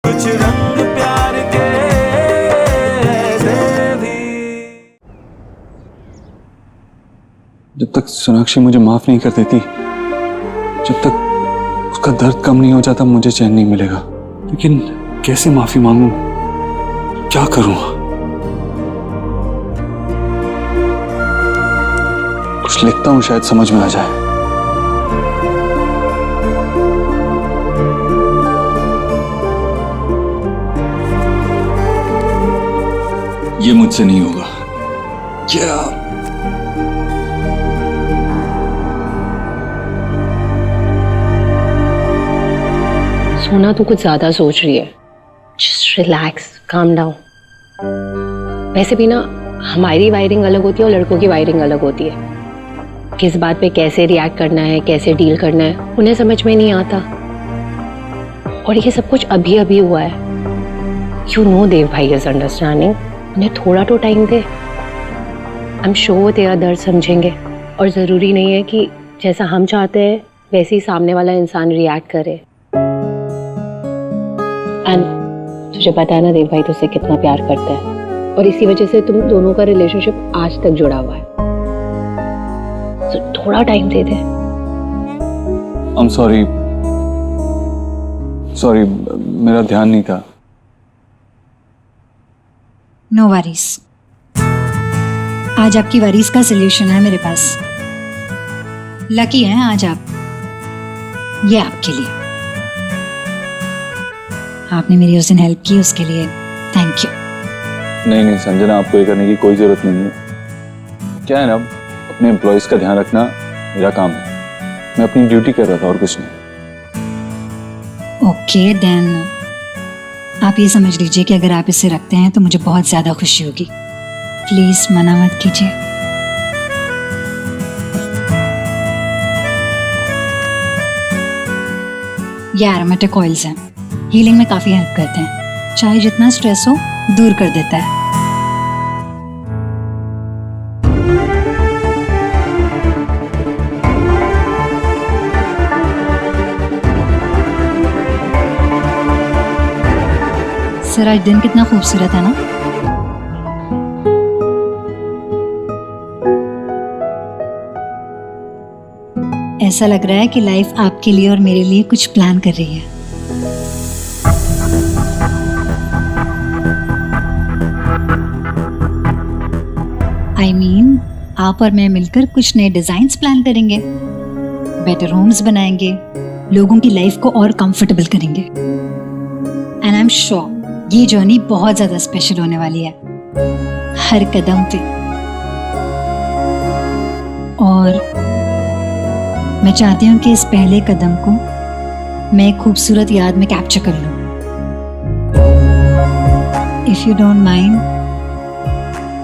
कुछ रंग प्यार के ऐसे भी। जब तक सोनाक्षी मुझे माफ नहीं कर देती, जब तक उसका दर्द कम नहीं हो जाता, मुझे चैन नहीं मिलेगा। लेकिन कैसे माफी मांगूं, क्या करूं? कुछ लिखता हूं, शायद समझ में आ जाए। ये मुझसे नहीं होगा। क्या सोना तू कुछ ज्यादा सोच रही है। Just relax, calm down. वैसे भी ना हमारी वायरिंग अलग होती है और लड़कों की वायरिंग अलग होती है। किस बात पे कैसे रिएक्ट करना है, कैसे डील करना है, उन्हें समझ में नहीं आता। और ये सब कुछ अभी अभी हुआ है। यू नो देव भाई इज अंडरस्टैंडिंग। उन्हें थोड़ा तो time they. I am sure वो तेरा दर्द समझेंगे। और ज़रूरी नहीं है कि जैसा हम चाहते हैं वैसे ही सामने वाला इंसान रिएक्ट करे। एंड तुझे पता है ना देव भाई तुझसे कितना प्यार करता है, और इसी वजह से तुम दोनों का रिलेशनशिप आज तक जुड़ा हुआ है। तो थोड़ा टाइम दे दे। आई एम सॉरी, मेरा ध्यान नहीं था। No worries. आज आपकी वरीज का सलूशन है मेरे पास। लकी हैं आज आप। ये आपके लिए। आपने मेरी उस दिन हेल्प की, उसके लिए थैंक यू। नहीं संजना, आपको ये करने की कोई जरूरत नहीं है। क्या है ना, अपने एम्प्लॉयज का ध्यान रखना मेरा काम है। मैं अपनी ड्यूटी कर रहा था और कुछ नहीं। ओके देन आप ये समझ लीजिए कि अगर आप इसे रखते हैं तो मुझे बहुत ज्यादा खुशी होगी। प्लीज मना मत कीजिए। ये एरोमेटिक ऑयल्स हैं, हीलिंग में काफी हेल्प करते हैं। चाहे जितना स्ट्रेस हो दूर कर देता है। सर आज दिन कितना खूबसूरत है ना। ऐसा लग रहा है कि लाइफ आपके लिए और मेरे लिए कुछ प्लान कर रही है। I mean, आप और मैं मिलकर कुछ नए डिजाइन्स प्लान करेंगे, बेटर होम्स बनाएंगे, लोगों की लाइफ को और कंफर्टेबल करेंगे। एंड आई एम श्योर ये जर्नी बहुत ज्यादा स्पेशल होने वाली है, हर कदम पे। और मैं चाहती हूँ कि इस पहले कदम को मैं एक खूबसूरत याद में कैप्चर कर लूँ। If you don't mind,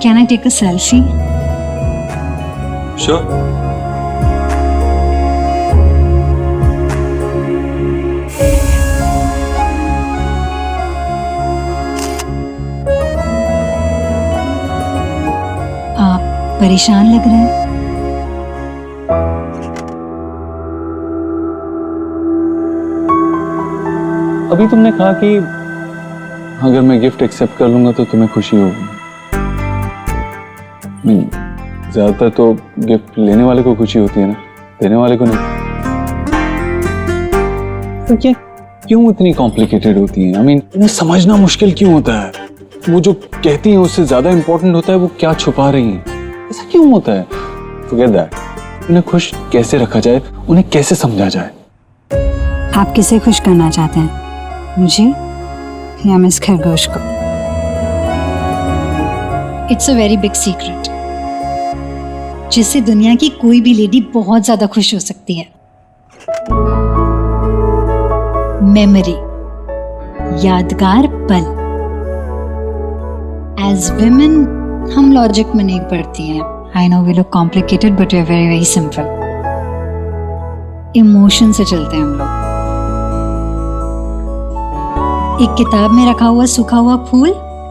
can I take a selfie? Sure. परेशान लग रहे हैं। अभी तुमने कहा कि अगर मैं गिफ्ट एक्सेप्ट कर लूंगा तो तुम्हें खुशी होगी। नहीं, ज्यादातर तो गिफ्ट लेने वाले को खुशी होती है ना, देने वाले को नहीं। तो क्या क्यों इतनी कॉम्प्लिकेटेड होती है? इन्हें समझना मुश्किल क्यों होता है? वो जो कहती हैं उससे ज्यादा इंपॉर्टेंट होता है वो क्या छुपा रही हैं। ऐसा क्यों होता है? Forget that. उन्हें खुश कैसे रखा जाए, उन्हें कैसे समझा जाए? आप किसे खुश करना चाहते हैं, मुझे या मिस खरगोश को? It's a very big secret जिससे दुनिया की कोई भी लेडी बहुत ज्यादा खुश हो सकती है। मेमोरी, यादगार पल। एज विमेन हम लॉजिक में नहीं पढ़ती हैं। I know we look complicated but we are very very simple. Emotion से चलते हैं हम लोग। एक किताब में रखा हुआ सूखा हुआ फूल,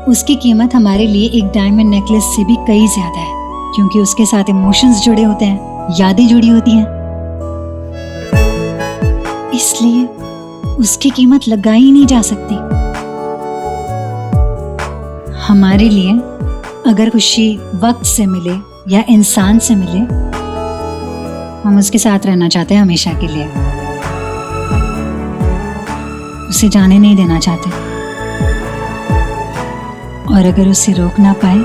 उसकी कीमत हमारे लिए एक डायमंड नेकलेस से भी कई ज्यादा है, क्योंकि उसके साथ इमोशंस जुड़े होते हैं, यादें जुड़ी होती हैं। इसलिए उसकी कीमत लगाई नहीं जा सकती। हमारे लिए अगर खुशी वक्त से मिले या इंसान से मिले, हम उसके साथ रहना चाहते हैं हमेशा के लिए, उसे जाने नहीं देना चाहते। और अगर उसे रोक ना पाए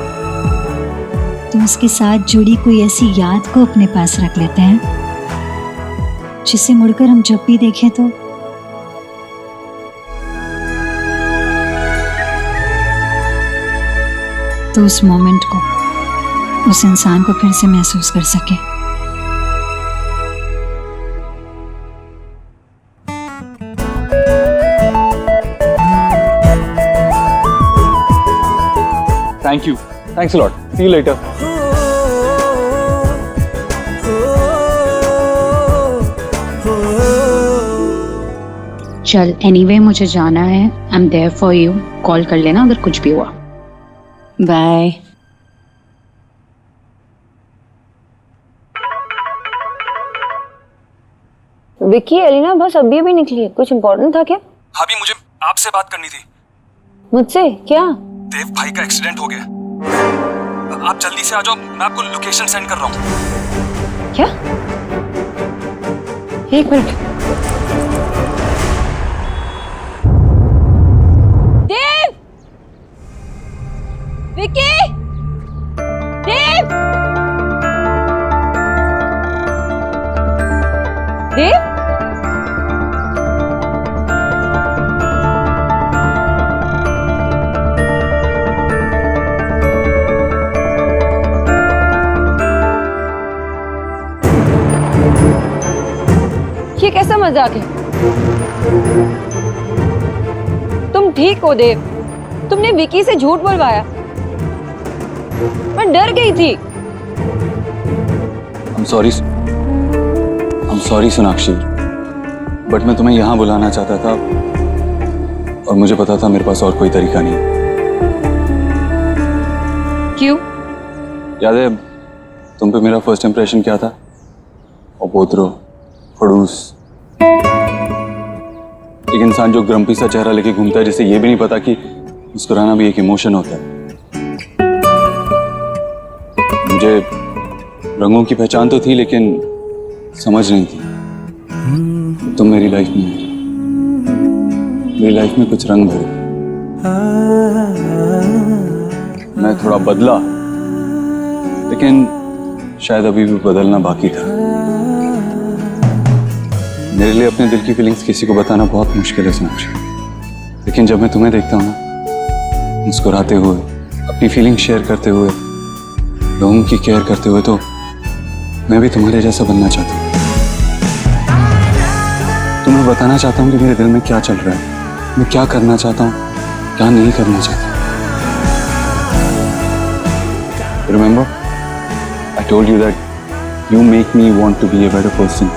तो उसके साथ जुड़ी कोई ऐसी याद को अपने पास रख लेते हैं जिसे मुड़कर हम जब भी देखें तो उस मोमेंट को, उस इंसान को फिर से महसूस कर सके। Thank you, thanks a lot, see you later. चल एनीवे मुझे जाना है, I am there for you, call कर लेना अगर कुछ भी हुआ। बाय। विक्की, एलिना बस अभी अभी निकली है, कुछ इम्पोर्टेंट था क्या? भाभी मुझे आपसे बात करनी थी। मुझसे क्या? देव भाई का एक्सीडेंट हो गया। आप जल्दी से आ जाओ, मैं आपको लोकेशन सेंड कर रहा हूँ। क्या? एक मिनट। देव! विक्की! देव! देव? ये कैसा मजाक है? तुम ठीक हो देव? तुमने विकी से झूठ बोलवाया। मैं डर गई थी। I'm sorry सोनाक्षी, बट मैं तुम्हें यहाँ बुलाना चाहता था और मुझे पता था मेरे पास और कोई तरीका नहीं। क्यों? याद है तुम पे मेरा फर्स्ट इंप्रेशन क्या था? अपोत्रो, खड़ूस, एक इंसान जो ग्रम्पी सा चेहरा लेके घूमता है, जिसे ये भी नहीं पता कि मुस्कुराना भी एक इमोशन होता है। मुझे रंगों की पहचान तो थी लेकिन समझ नहीं थी। तुम मेरी लाइफ में कुछ रंग भरे। मैं थोड़ा बदला, लेकिन शायद अभी भी बदलना बाकी था। मेरे लिए अपने दिल की फीलिंग्स किसी को बताना बहुत मुश्किल है सोनाक्षी, लेकिन जब मैं तुम्हें देखता हूँ ना, मुस्कुराते हुए, अपनी फीलिंग शेयर करते हुए, लोगों की केयर करते हुए, तो मैं भी तुम्हारे जैसा बनना चाहता हूँ। तुम्हें बताना चाहता हूँ कि मेरे दिल में क्या चल रहा है, मैं क्या करना चाहता हूँ, क्या नहीं करना चाहता। Remember, I told you that you make me want to be a better person.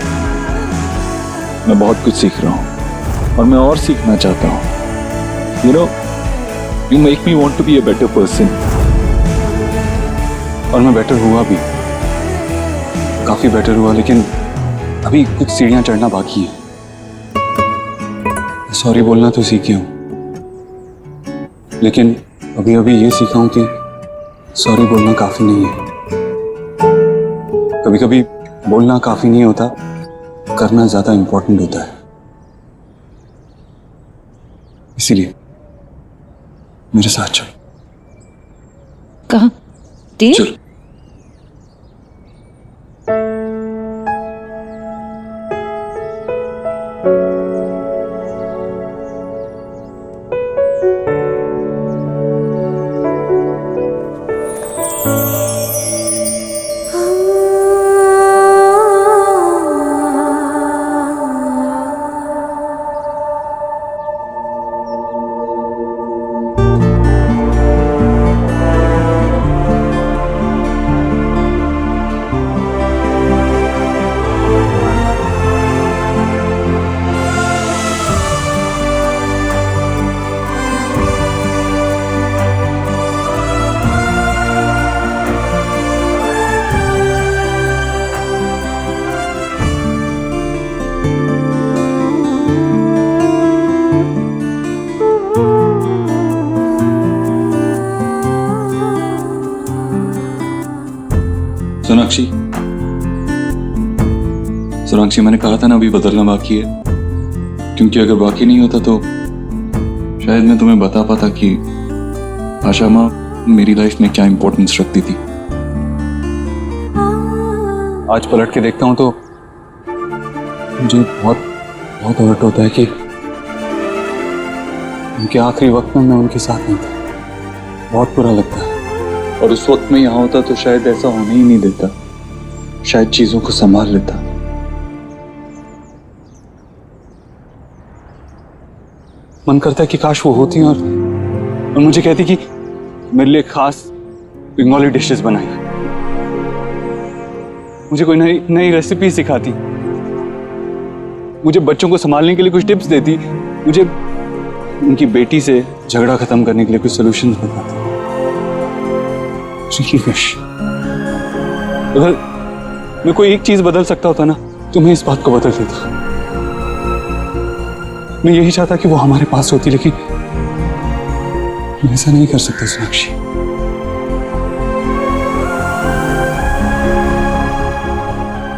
मैं बहुत कुछ सीख रहा हूँ और मैं और सीखना चाहता हूँ। You know, you make me want to be a better person. और मैं बेटर हुआ भी, काफी बेटर हुआ, लेकिन अभी कुछ सीढ़ियां चढ़ना बाकी है। सॉरी बोलना तो सीखी हूँ, लेकिन अभी अभी ये सीखा हूँ कि सॉरी बोलना काफी नहीं है। कभी कभी बोलना काफी नहीं होता, करना ज्यादा इंपॉर्टेंट होता है। इसीलिए मेरे साथ चल। कहाँ? देव? चल। सोनाक्षी, सोनाक्षी मैंने कहा था ना अभी बदलना बाकी है, क्योंकि अगर बाकी नहीं होता तो शायद मैं तुम्हें बता पाता कि आशा माँ मेरी लाइफ में क्या इंपॉर्टेंस रखती थी। आज पलट के देखता हूं तो मुझे बहुत बहुत हर्ट होता है कि उनके आखिरी वक्त में मैं उनके साथ नहीं था। बहुत बुरा लगता है, और उस वक्त में यहाँ होता तो शायद ऐसा होने ही नहीं देता, शायद चीजों को संभाल लेता। मन करता है कि काश वो होती और मुझे कहती कि मेरे लिए खास बंगाली डिशेस बनाई, मुझे कोई नई रेसिपी सिखाती, मुझे बच्चों को संभालने के लिए कुछ टिप्स देती, मुझे उनकी बेटी से झगड़ा खत्म करने के लिए कुछ सॉल्यूशंस बताती। अगर मैं कोई एक चीज बदल सकता होता ना तो मैं इस बात को बदल देता। मैं यही चाहता कि वो हमारे पास होती, लेकिन मैं ऐसा नहीं कर सकता सोनाक्षी।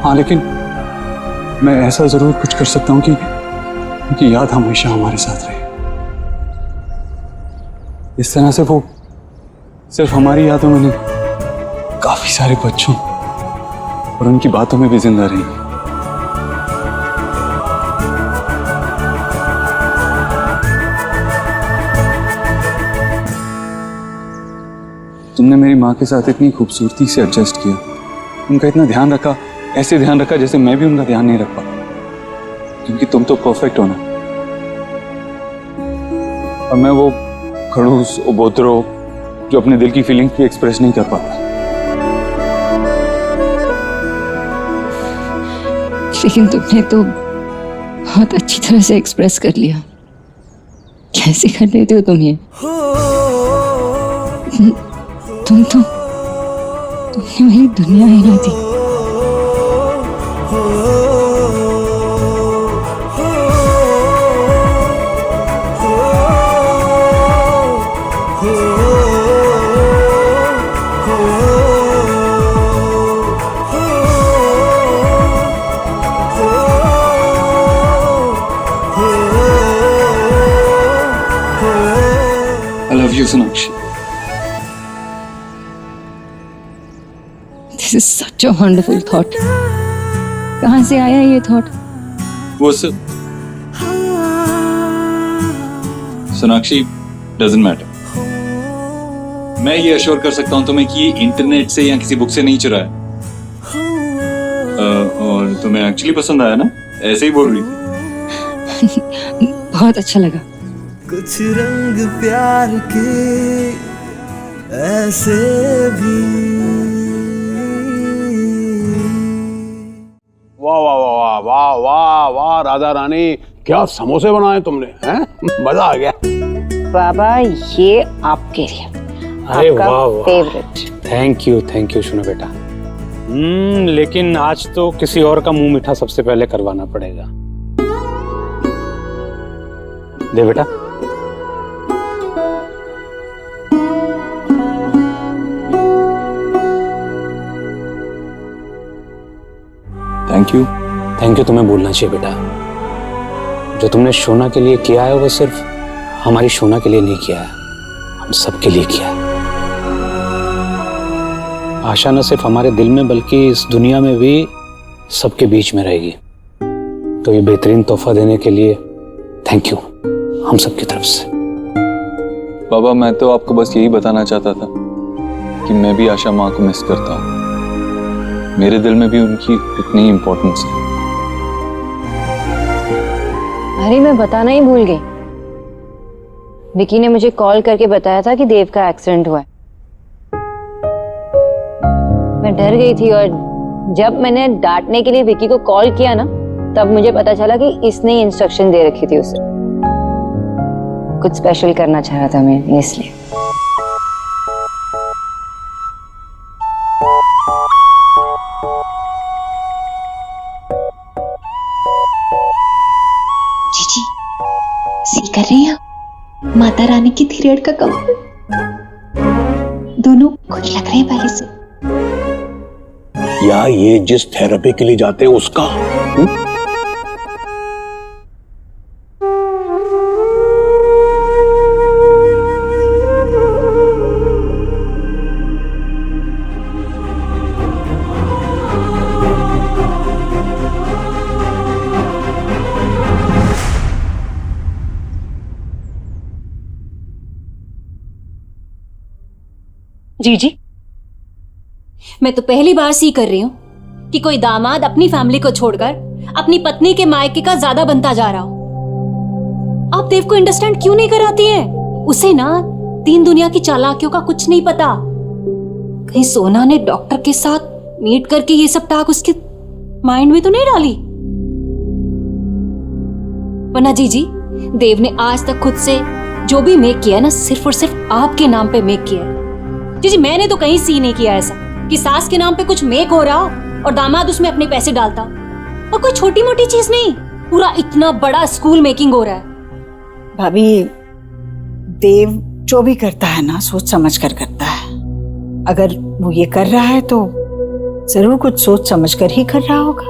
हाँ, लेकिन मैं ऐसा जरूर कुछ कर सकता हूं कि उनकी याद हमेशा हमारे साथ रहे। इस तरह से वो सिर्फ हमारी यादों में नहीं, काफी सारे बच्चों और उनकी बातों में भी जिंदा रहेंगी। तुमने मेरी माँ के साथ इतनी खूबसूरती से एडजस्ट किया, उनका इतना ध्यान रखा, ऐसे ध्यान रखा जैसे मैं भी उनका ध्यान नहीं रख पाता, क्योंकि तुम तो परफेक्ट हो ना। और मैं वो खड़ूस उबोतरो जो अपने दिल की फीलिंग्स भी एक्सप्रेस नहीं कर पाता। लेकिन तुमने तो बहुत अच्छी तरह से एक्सप्रेस कर लिया। कैसे कर लेते हो तुम ये? तुमने मेरी दुनिया हिला दी। I love you, Sonakshi. This is such a wonderful thought. कहाँ से आया ये थॉट? वो सब सोनाक्षी डजंट मैटर। मैं ये अश्योर कर सकता हूँ तुम्हें कि ये इंटरनेट से या किसी बुक से नहीं चुराया। और तुम्हें एक्चुअली पसंद आया ना, ऐसे ही बोल रही थी। बहुत अच्छा लगा। कुछ रंग प्यार के ऐसे भी। वाह वाह वाह वाह वाह वाह राधा रानी, क्या समोसे बनाए तुमने, हैं? मजा आ गया। बाबा ये आपके लिए, अरे आपका वाह वाह, फेवरेट। थैंक यू सुनो बेटा। लेकिन आज तो किसी और का मुंह मीठा सबसे पहले करवाना पड़ेगा। दे बेटा। थैंक यू तुम्हें बोलना चाहिए बेटा। जो तुमने शोना के लिए किया है वो सिर्फ हमारी शोना के लिए नहीं किया है, हम सबके लिए किया है। आशा न सिर्फ हमारे दिल में बल्कि इस दुनिया में भी सबके बीच में रहेगी। तो ये बेहतरीन तोहफा देने के लिए थैंक यू हम सबकी तरफ से। बाबा, मैं तो आपको बस यही बताना चाहता था कि मैं भी आशा माँ को मिस करता हूँ। मेरे दिल में भी उनकी उतनी इम्पोर्टेंस है। अरे मैं बताना ही भूल गई। विकी ने मुझे कॉल करके बताया था कि देव का एक्सीडेंट हुआ है। मैं डर गई थी और जब मैंने डांटने के लिए विकी को कॉल किया ना, तब मुझे पता चला कि इसने ही इंस्ट्रक्शन दे रखी थी उसे। कुछ स्पेशल करना चाह रहा था मैं, इसलिए। जीजी सी कर रही हैं माता रानी की पीरियड का कवर। दोनों खुश लग रहे हैं पहले से। या ये जिस थेरेपी के लिए जाते हैं उसका? जी मैं तो पहली बार सी कर रही हूँ कि कोई दामाद अपनी फैमिली को छोड़कर अपनी पत्नी के मायके का ज्यादा बनता जा रहा हो। आप देव को अंडरस्टैंड क्यों नहीं कराती हैं? उसे ना तीन दुनिया की चालाकियों का कुछ नहीं पता। कहीं सोना ने डॉक्टर के साथ मीट करके ये सब टाक उसके माइंड में तो नहीं डाली? वरना जी देव ने आज तक खुद से जो भी मेक किया है ना, सिर्फ और सिर्फ आपके नाम पे मेक किया है। जी मैंने तो कहीं सी नहीं किया ऐसा कि सास के नाम पे कुछ मेक हो रहा हो और दामाद उसमें अपने पैसे डालता। और कोई छोटी मोटी चीज नहीं, पूरा इतना बड़ा स्कूल मेकिंग हो रहा है। भाभी, देव जो भी करता है ना सोच समझ कर करता है। अगर वो ये कर रहा है तो जरूर कुछ सोच समझ कर ही कर रहा होगा।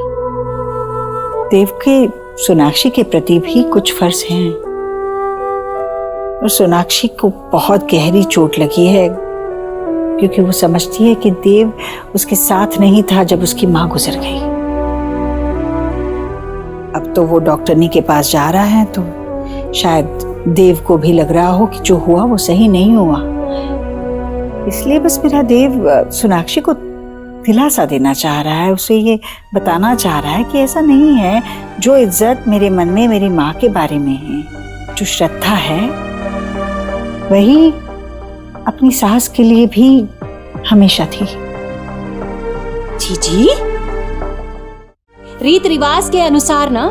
देव के सोनाक्षी के प्रति भी कुछ फर्ज हैं और सोनाक्षी को बहुत गहरी चोट लगी है क्योंकि वो समझती है कि देव उसके साथ नहीं था जब उसकी मां गुजर गई। अब तो वो डॉक्टरनी के पास जा रहा है तो शायद देव को भी लग रहा हो कि जो हुआ वो सही नहीं हुआ। इसलिए बस मेरा देव सोनाक्षी को दिलासा देना चाह रहा है, उसे ये बताना चाह रहा है कि ऐसा नहीं है। जो इज्जत मेरे मन में मेरी माँ के बारे में है, जो श्रद्धा है, वही अपनी सास के लिए भी हमेशा थी। जी रीत रिवाज के अनुसार ना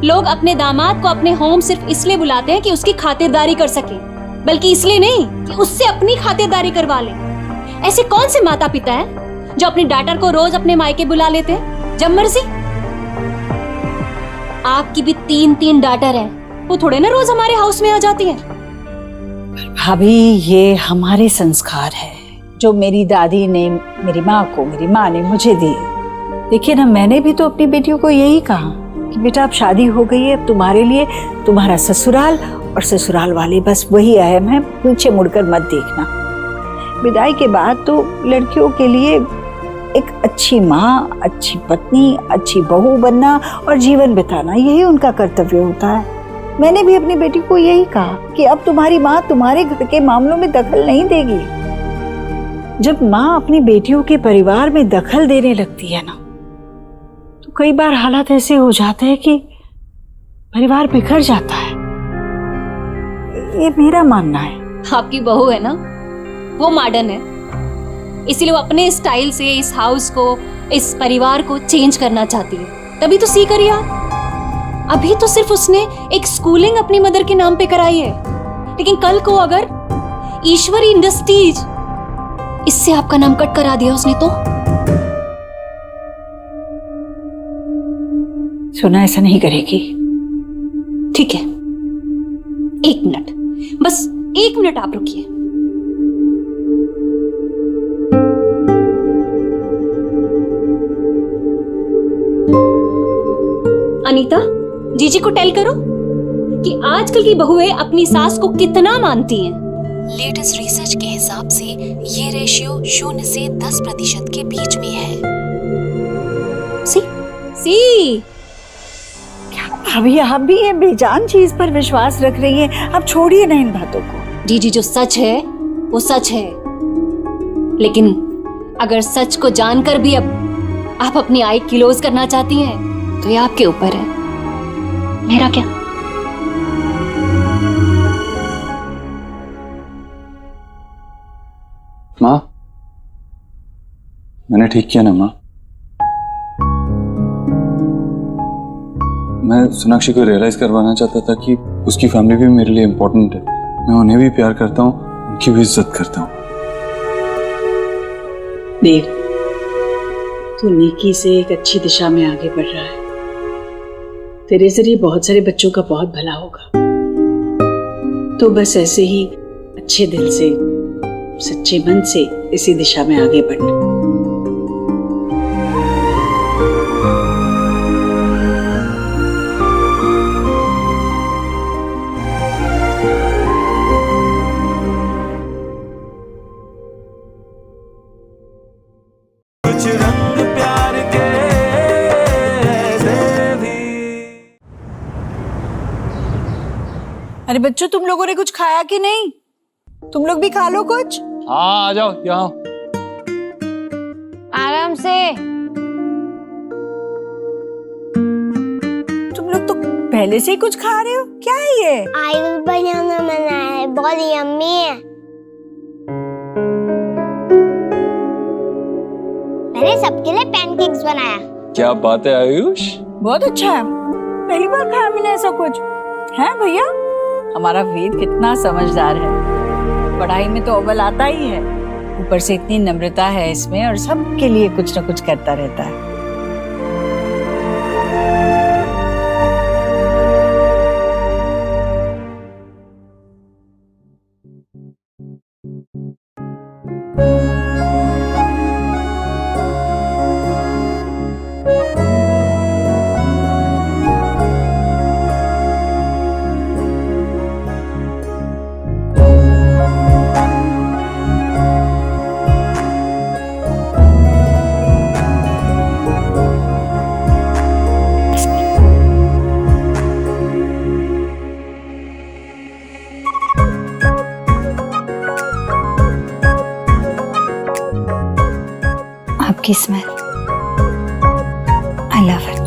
लोग अपने दामाद को अपने होम सिर्फ इसलिए बुलाते हैं कि उसकी खातिरदारी कर सके, बल्कि इसलिए नहीं कि उससे अपनी खातिरदारी करवा ले। ऐसे कौन से माता पिता हैं जो अपने डॉटर को रोज अपने मायके बुला लेते हैं जब मर्जी? आपकी भी तीन डॉटर हैं, वो थोड़े ना रोज हमारे हाउस में आ जाती हैं। भाभी, ये हमारे संस्कार है जो मेरी दादी ने मेरी माँ को, मेरी माँ ने मुझे दिए। देखिए ना, मैंने भी तो अपनी बेटियों को यही कहा कि बेटा अब शादी हो गई है, अब तुम्हारे लिए तुम्हारा ससुराल और ससुराल वाले बस वही अहम है, पीछे मुड़कर मत देखना। विदाई के बाद तो लड़कियों के लिए एक अच्छी माँ, अच्छी पत्नी, अच्छी बहू बनना और जीवन बिताना, यही उनका कर्तव्य होता है। मैंने भी अपनी बेटी को यही कहा कि अब तुम्हारी माँ तुम्हारे घर के मामलों में दखल नहीं देगी। जब माँ अपनी बेटियों के परिवार में दखल देने लगती है ना, तो कई बार हालात ऐसे हो जाते हैं कि परिवार बिखर जाता है। ये मेरा मानना है। आपकी बहू है ना, वो मॉडर्न है, इसीलिए वो अपने स्टाइल से इस हाउस को, इस परिवार को चेंज करना चाहती है। तभी तो सी करिए आप। अभी तो सिर्फ उसने एक स्कूलिंग अपनी मदर के नाम पे कराई है, लेकिन कल को अगर ईश्वरी इंडस्ट्रीज इससे आपका नाम कट करा दिया उसने तो? सोना ऐसा नहीं करेगी। ठीक है, 1 मिनट, बस 1 मिनट आप रुकिए। अनीता, जीजी को टेल करो कि आजकल की बहुएं अपनी सास को कितना मानती हैं। लेटेस्ट रिसर्च के हिसाब से ये रेशियो 0 से 10% के बीच में है। सी क्या भाभी, आप भी ये बेजान चीज पर विश्वास रख रही हैं? अब छोड़िए ना इन बातों को। जीजी, जो सच है वो सच है, लेकिन अगर सच को जानकर भी अब आप अपनी आई क्लोज करना चाहती हैं तो ये आपके ऊपर है, मेरा क्या। माँ, मैंने ठीक किया ना माँ? मैं सोनाक्षी को रियलाइज करवाना चाहता था कि उसकी फैमिली भी मेरे लिए इम्पोर्टेंट है। मैं उन्हें भी प्यार करता हूँ, उनकी भी इज्जत करता हूँ। देव, तू नेकी से एक अच्छी दिशा में आगे बढ़ रहा है। तेरे जरिए बहुत सारे बच्चों का बहुत भला होगा। तो बस ऐसे ही अच्छे दिल से, सच्चे मन से इसी दिशा में आगे बढ़ना। अरे बच्चों, तुम लोगों ने कुछ खाया कि नहीं? तुम लोग भी खा लो कुछ। हाँ, आ जाओ यहाँ। आराम से। तुम लोग तो पहले से ही कुछ खा रहे हो, क्या है ये? आयुष भैया ने बनाया है, बहुत यम्मी है। मैंने सबके लिए पैनकेक्स बनाया। क्या बात है आयुष, बहुत अच्छा है, पहली बार खाया मैंने ऐसा कुछ। है भैया, हमारा वेद कितना समझदार है, पढ़ाई में तो अव्वल आता ही है, ऊपर से इतनी नम्रता है इसमें और सबके लिए कुछ न कुछ करता रहता है। आपकी स्मेल, आई लव इट।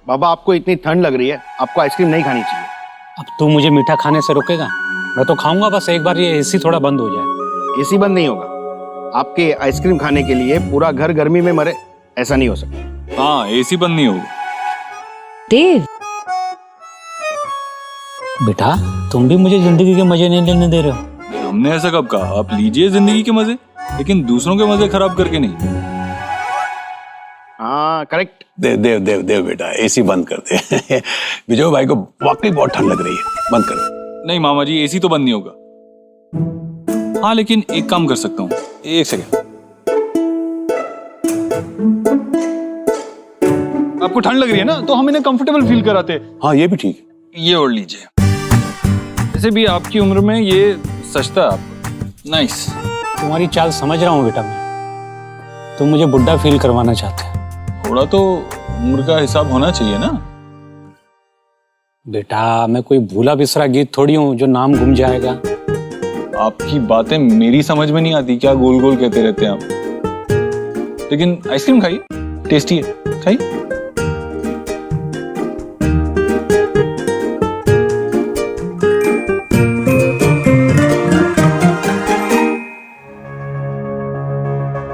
बाबा, आपको इतनी ठंड लग रही है, आपको आइसक्रीम नहीं खानी चाहिए। अब तू मुझे मीठा खाने से रोकेगा? मैं तो खाऊंगा, बस एक बार ये एसी थोड़ा बंद हो जाए। एसी बंद नहीं होगा, आपके आइसक्रीम खाने के लिए पूरा घर गर्मी में मरे, ऐसा नहीं हो सकता। हाँ, एसी बंद नहीं होगा। देव, बेटा तुम भी मुझे जिंदगी के मजे नहीं लेने दे रहे हो। हमने ऐसा कब कहा? आप लीजिए जिंदगी के मजे, लेकिन दूसरों के मजे खराब करके नहीं। हाँ करेक्ट। देव देव देव देव बेटा, एसी बंद कर दे। विजय भाई को वाकई बहुत ठंड लग रही है, बंद कर दे। नहीं मामा जी, एसी तो बंद नहीं होगा। हाँ लेकिन एक काम कर सकता हूँ, एक सेकेंड। आपको ठंड लग रही है ना, तो हम इन्हें कंफर्टेबल फील कराते हैं। हाँ ये भी ठीक है। ये ओढ़ लीजिए, वैसे भी आपकी उम्र में ये सस्ता है आपको। नाइस। तुम्हारी चाल समझ रहा हूँ बेटा मैं, तुम मुझे बुढ़ा फील करवाना चाहते हो। थोड़ा तो उम्र का हिसाब होना चाहिए ना। बेटा मैं कोई भूला बिसरा गीत थोड़ी हूँ जो नाम गुम जाएगा। आपकी बातें मेरी समझ में नहीं आती, क्या गोल गोल कहते रहते हैं आप। लेकिन आइसक्रीम खाइए, टेस्टी है, खाइए।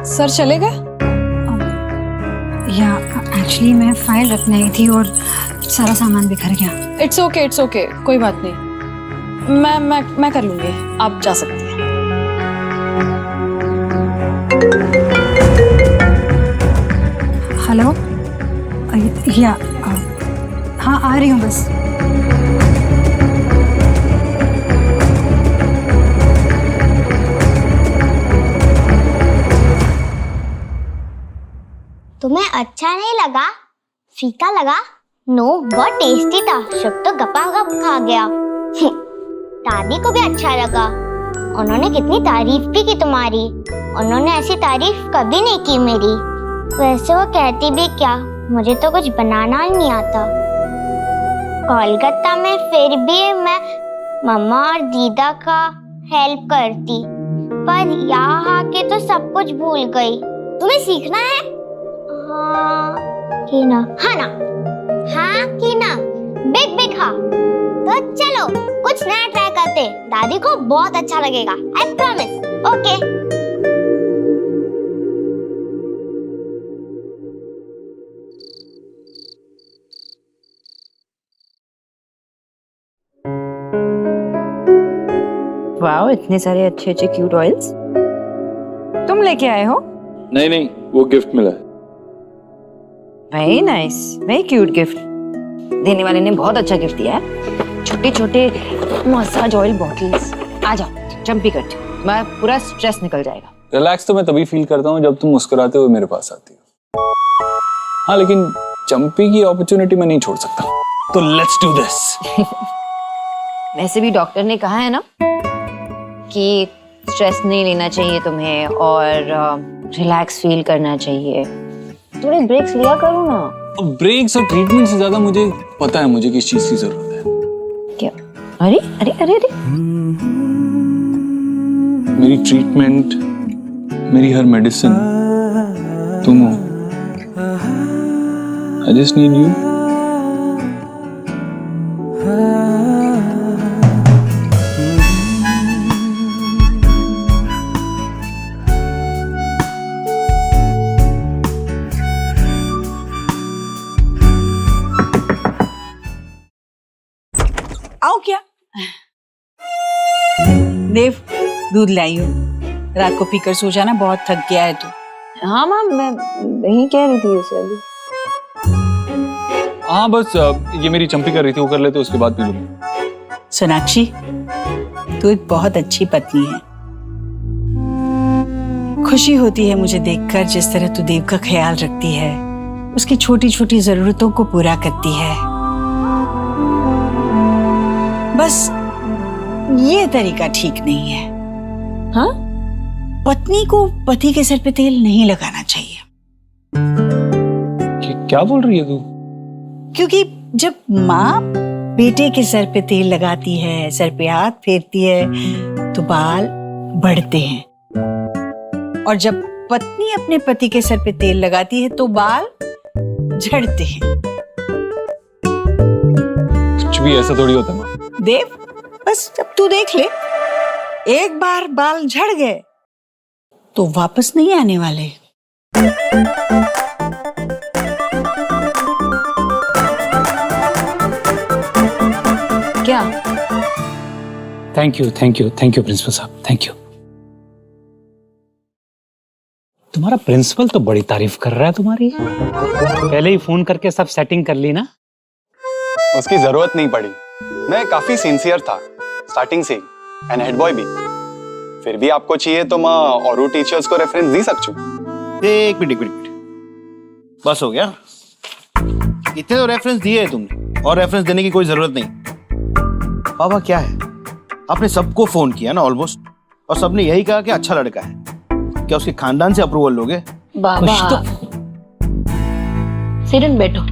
सर चलेगा? या एक्चुअली मैं फाइल रखने आई थी और सारा सामान बिखर गया। इट्स ओके, कोई बात नहीं, मैं कर लूंगी, आप जा सकती हैं। हेलो, या हाँ आ रही हूँ बस। तुम्हें अच्छा नहीं लगा? फीका लगा? नो, बहुत टेस्टी था, सब तो गपागप खा गया। दादी को भी अच्छा लगा, उन्होंने कितनी तारीफ भी की तुम्हारी। उन्होंने ऐसी तारीफ कभी नहीं की मेरी। वैसे वो कहती भी क्या, मुझे तो कुछ बनाना ही नहीं आता। कोलकाता में फिर भी मैं मम्मा और दीदा का हेल्प करती, पर यहाँ आके तो सब कुछ भूल गई। तुम्हें सीखना है? हाँ कि ना? हाँ ना? हाँ कि ना? बिग बिग हाँ। तो चलो कुछ नया ट्राई करते, दादी को बहुत अच्छा लगेगा, आई प्रॉमिस। ओके। वाओ, इतने सारे अच्छे अच्छे क्यूट ऑयल्स तुम लेके आए हो? नहीं, वो गिफ्ट मिला है। Very nice, very cute gift. देने वाले ने बहुत अच्छा गिफ्ट दिया है। छोटे छोटे मसाज ऑयल बॉटल्स। आ जाओ, जंपी करती हूँ, मैं पूरा स्ट्रेस निकल जाएगा। रिलैक्स तो मैं तभी फील करता हूँ जब तुम मुस्कुराते हुए मेरे पास आती हो। हाँ लेकिन जंपी की अपॉर्चुनिटी मैं नहीं छोड़ सकता, तो लेट्स डू दिस। वैसे भी डॉक्टर ने कहा है ना कि स्ट्रेस नहीं लेना चाहिए तुम्हें और रिलैक्स फील करना चाहिए। थोड़े ब्रेक्स लिया करो ना। ब्रेक्स और ट्रीटमेंट से ज्यादा मुझे पता है मुझे किस चीज की जरूरत है। क्या? अरे अरे अरे अरे मेरी ट्रीटमेंट, मेरी हर मेडिसिन तुम हो। I just need you. आओ क्या देव, दूध लाई हूँ। रात को पीकर सो जाना, बहुत थक गया है तू। हाँ माँ, मैं यही कह रही थी उसे अभी। हाँ बस ये मेरी चंपी कर रही थी, वो कर लेते उसके बाद पी लूंगा। सोनाक्षी, तू एक बहुत अच्छी पत्नी है। खुशी होती है मुझे देखकर जिस तरह तू देव का ख्याल रखती है, उसकी छोटी छोटी जरूरतों को पूरा करती है। बस ये तरीका ठीक नहीं है। हाँ, पत्नी को पति के सर पे तेल नहीं लगाना चाहिए। क्या बोल रही है तू? क्योंकि जब माँ बेटे के सर पे तेल लगाती है, सर पे हाथ फेरती है, तो बाल बढ़ते हैं, और जब पत्नी अपने पति के सर पे तेल लगाती है तो बाल झड़ते हैं। कुछ भी ऐसा थोड़ी होता है माँ। देव, बस अब तू देख ले, एक बार बाल झड़ गए तो वापस नहीं आने वाले। क्या? थैंक यू प्रिंसिपल साहब, थैंक यू। तुम्हारा प्रिंसिपल तो बड़ी तारीफ कर रहा है तुम्हारी। पहले ही फोन करके सब सेटिंग कर ली ना? उसकी जरूरत नहीं पड़ी, मैं काफी सिंसियर था स्टार्टिंग से ही, एंड हेड बॉय भी। फिर भी आपको चाहिए तो मैं और टीचर्स को रेफरेंस दे सकती हूँ। एक मिनट, बस हो गया। इतने तो रेफरेंस दिए है तुमने, और रेफरेंस देने की कोई जरूरत नहीं। बाबा क्या है, आपने सबको फोन किया ना ऑलमोस्ट, और सबने यही कहा कि अच्छा लड़का है। क्या उसके खानदान से अप्रूवल लोगे? बाबा तो... सिट एंड बैठो।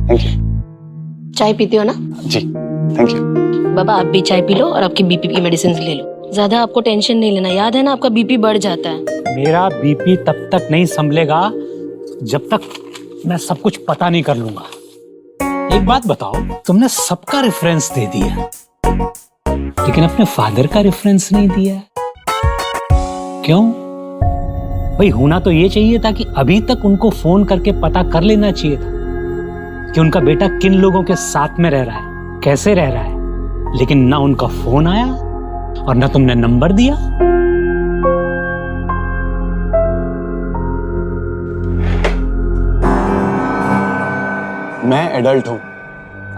Thank you. चाय पीते हो ना? जी थैंक यू। बाबा आप भी चाय पी लो और आपकी बीपी की मेडिसिन ले लो। ज्यादा आपको टेंशन नहीं लेना, याद है ना, आपका बीपी बढ़ जाता है। मेरा बीपी तब तक नहीं संभलेगा जब तक मैं सब कुछ पता नहीं कर लूंगा। एक बात बताओ, तुमने सबका रेफरेंस दे दिया लेकिन अपने फादर का रेफरेंस नहीं दिया, क्यों? भाई होना तो ये चाहिए था कि अभी तक उनको फोन करके पता कर लेना चाहिए था कि उनका बेटा किन लोगों के साथ में रह रहा है, कैसे रह रहा है। लेकिन ना उनका फोन आया और ना तुमने नंबर दिया। मैं एडल्ट हूँ,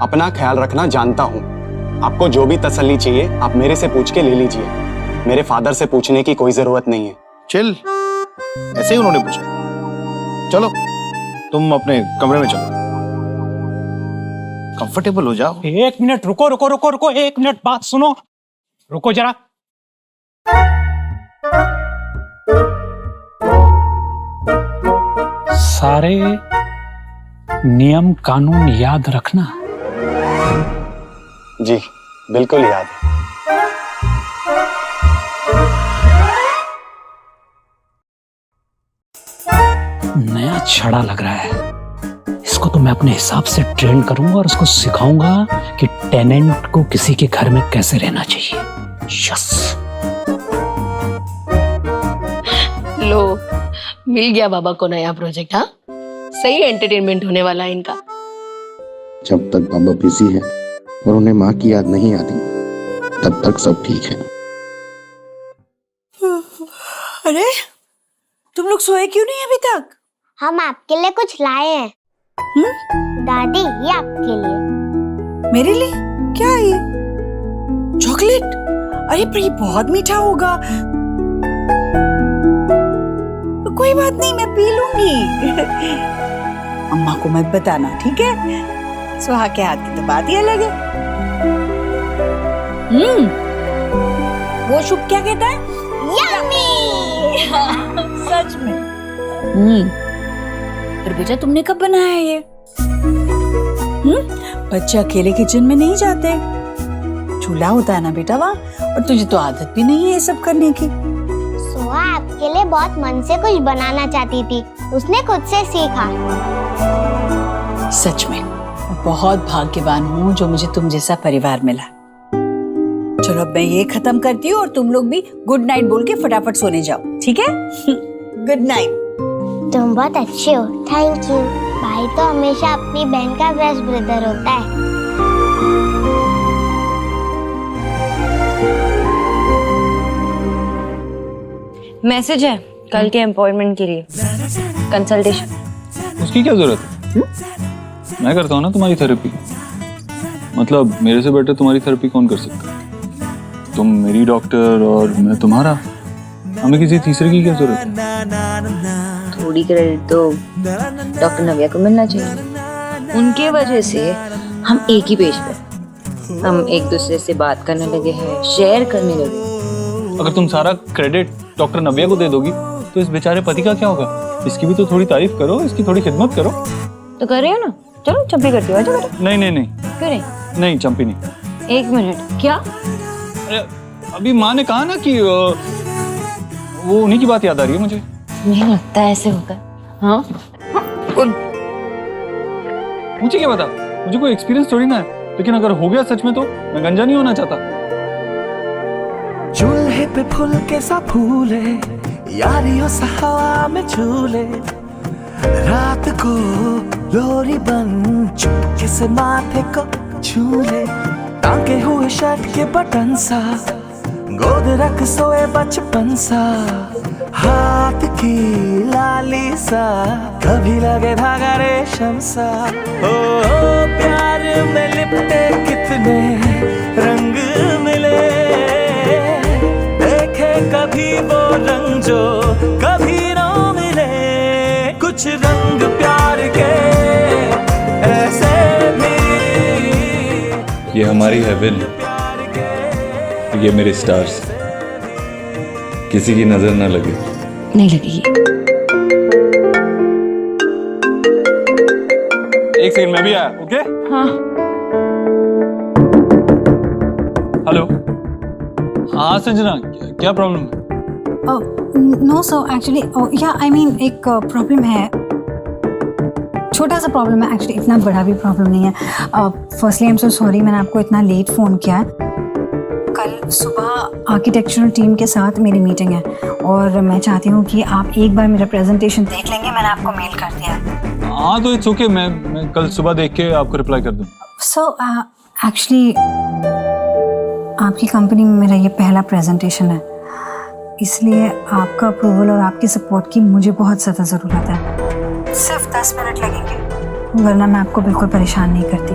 अपना ख्याल रखना जानता हूँ। आपको जो भी तसल्ली चाहिए आप मेरे से पूछ के ले लीजिए, मेरे फादर से पूछने की कोई जरूरत नहीं है। चिल, ऐसे ही उन्होंने पूछा। चलो तुम अपने कमरे में चलो, कंफर्टेबल हो जाओ। एक मिनट रुको, एक मिनट बात सुनो, रुको जरा। सारे नियम कानून याद रखना। जी बिल्कुल याद है। नया छड़ा लग रहा है, इसको तो मैं अपने हिसाब से ट्रेन करूंगा और उसको सिखाऊंगा कि टेनेंट को किसी के घर में कैसे रहना चाहिए। यस। लो, मिल गया बाबा को नया प्रोजेक्ट। हाँ, सही एंटरटेनमेंट होने वाला है इनका। जब तक बाबा बिजी है और उन्हें माँ की याद नहीं आती तब तक सब ठीक है। अरे तुम लोग सोए क्यों नहीं अभी तक? हम आपके लिए कुछ लाए हैं। दादी, ये आपके लिए। मेरे लिए? क्या है ये? चॉकलेट? अरे पर ये बहुत मीठा होगा। तो कोई बात नहीं, मैं पी लूंगी। अम्मा को मत बताना, ठीक है? सुहा के हाथ की तो बात ही अलग है। वो शुभ क्या कहता है? यम्मी। सच में? फिर बेटा तुमने कब बनाया ये? बच्चे अकेले किचन में नहीं जाते, चूल्हा होता है ना बेटा वहाँ, और तुझे तो आदत भी नहीं है ये सब करने की। सोहा आपके लिए बहुत मन से कुछ बनाना चाहती थी, उसने खुद से सीखा। सच में मैं बहुत भाग्यवान हूँ जो मुझे तुम जैसा परिवार मिला। चलो अब मैं ये खत्म करती हूँ और तुम लोग भी गुड नाइट बोल के फटाफट सोने जाओ, ठीक है? Good night. तुम बहुत अच्छे हो, थैंक यू। भाई तो हमेशा अपनी बहन का बेस्ट ब्रदर होता है। मैसेज है कल के अपॉइंटमेंट के लिए, कंसल्टेशन। उसकी क्या जरूरत है? मैं करता हूँ ना तुम्हारी थेरेपी। मतलब मेरे से बेटर तुम्हारी थेरेपी कौन कर सकता है? तुम मेरी डॉक्टर और मैं तुम्हारा, हमें किसी तीसरे की क्या जरूरत है? थोड़ी क्रेडिट तो डॉक्टर नव्या को मिलना चाहिए। उनके वजह से हम एक ही पेज पे, हम एक दूसरे से बात करने लगे हैं, शेयर करने लगे। अगर तुम सारा क्रेडिट डॉक्टर नव्या को दे दोगी तो इस बेचारे पति का क्या होगा? इसकी भी तो थोड़ी तारीफ करो, इसकी थोड़ी खिदमत करो। तो कर रही हो ना, चलो चंपी करती हो। नहीं नहीं नहीं, क्यों नहीं? नहीं चंपी नहीं। एक मिनट, क्या? अरे अभी माँ ने कहा ना कि वो उन्हीं की बात याद आ रही है मुझे। मुझे लगता है ऐसे होगा। हाँ मुझे क्या पता, मुझे कोई एक्सपीरियंस थोड़ी ना है, लेकिन अगर हो गया सच में तो मैं गंजा नहीं होना चाहता। चूल्हे पे फूल के सा फूले, यारियों सा हवा में झूले, रात को लोरी बन चुपके से माथे को छूले, टांगे हुए शर्ट के बटन सा, गोद रख सोए बचपन सा, हाथ की लाली सा, कभी लगे धागा रेशम सा। ओ प्यार में लिपटे कितने रंग मिले, देखे कभी वो रंग जो कभी ना मिले, कुछ रंग प्यार के ऐसे भी। ये हमारी हेवन, ये मेरे स्टार्स, किसी की नजर ना लगे। नहीं लगेगी। एक सेकंड, मैं भी आया। ओके? हाँ। हेलो। हाँ संजना, क्या प्रॉब्लम है? नो सर, एक्चुअली या आई मीन एक प्रॉब्लम है, छोटा सा प्रॉब्लम है एक्चुअली, इतना बड़ा भी प्रॉब्लम नहीं है। Firstly I am so sorry, मैंने आपको इतना लेट फ़ोन किया है। कल सुबह आर्किटेक्चरल टीम के साथ मेरी मीटिंग है और मैं चाहती हूँ कि आप एक बार मेरा प्रेजेंटेशन देख लेंगे। मैंने आपको मेल कर दिया है। हाँ तो इट्स ओके, मैं कल सुबह देख के आपको रिप्लाई कर दूँगा। सो एक्चुअली आपकी कंपनी में मेरा ये पहला प्रेजेंटेशन है, इसलिए आपका अप्रूवल और आपकी सपोर्ट की मुझे बहुत ज़्यादा ज़रूरत है। सिर्फ 10 मिनट लगेंगे, वरना मैं आपको बिल्कुल परेशान नहीं करती।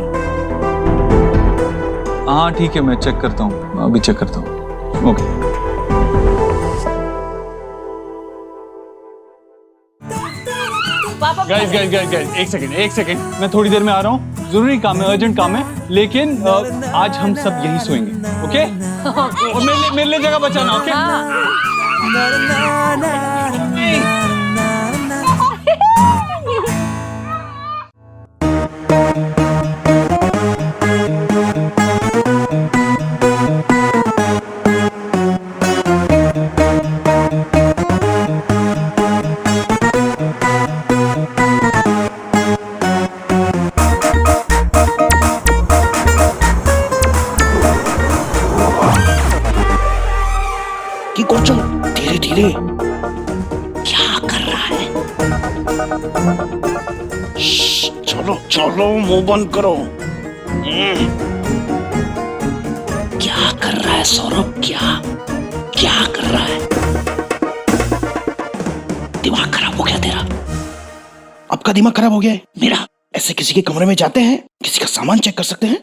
हाँ ठीक है, मैं चेक करता हूँ, अभी चेक करता हूँ। ओके। गाइस एक सेकंड, मैं थोड़ी देर में आ रहा हूँ, जरूरी काम है, अर्जेंट काम है, लेकिन आज हम सब यहीं सोएंगे। ओके? और मेरे लिए जगह बचाना। ओके? धीरे धीरे क्या कर रहा है? चलो चलो, मुंह बंद करो। क्या कर रहा है सौरभ? क्या कर रहा है? दिमाग खराब हो गया तेरा? आपका दिमाग खराब हो गया है? मेरा? ऐसे किसी के कमरे में जाते हैं, किसी का सामान चेक कर सकते हैं?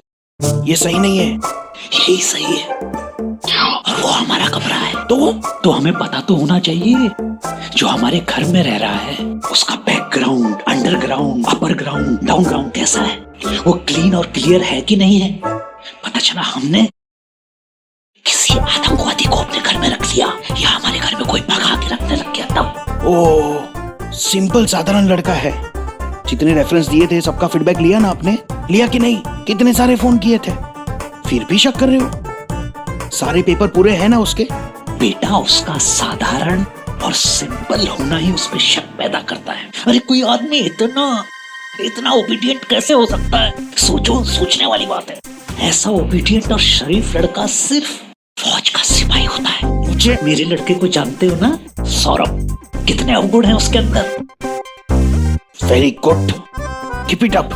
ये सही नहीं है। यही सही है, और वो हमारा कमरा है। तो हमें पता तो होना चाहिए जो हमारे घर में रह रहा है उसका background, underground, upper ground, down ground कैसा है, वो क्लीन और क्लियर है कि नहीं है। पता चला हमने किसी आतंकवादी को अपने घर या हमारे घर में कोई भगा के रखने लग गया तब। ओ सिंपल साधारण लड़का है। जितने रेफरेंस दिए थे सबका फीडबैक लिया ना आपने? लिया कि नहीं? कितने सारे फोन किए थे, फिर भी शक कर रहे हो? सारे पेपर पूरे हैं ना उसके? बेटा उसका साधारण और सिंपल होना ही उसमें शक पैदा करता है। अरे कोई आदमी इतना ओबीडियंट कैसे हो सकता है? सोचो, सोचने वाली बात है। ऐसा ओबीडियंट और शरीफ लड़का सिर्फ फौज का सिपाही होता है। मुझे मेरे लड़के को जानते हो ना सौरभ, कितने अवगुण हैं उसके अंदर। Very good, keep it up.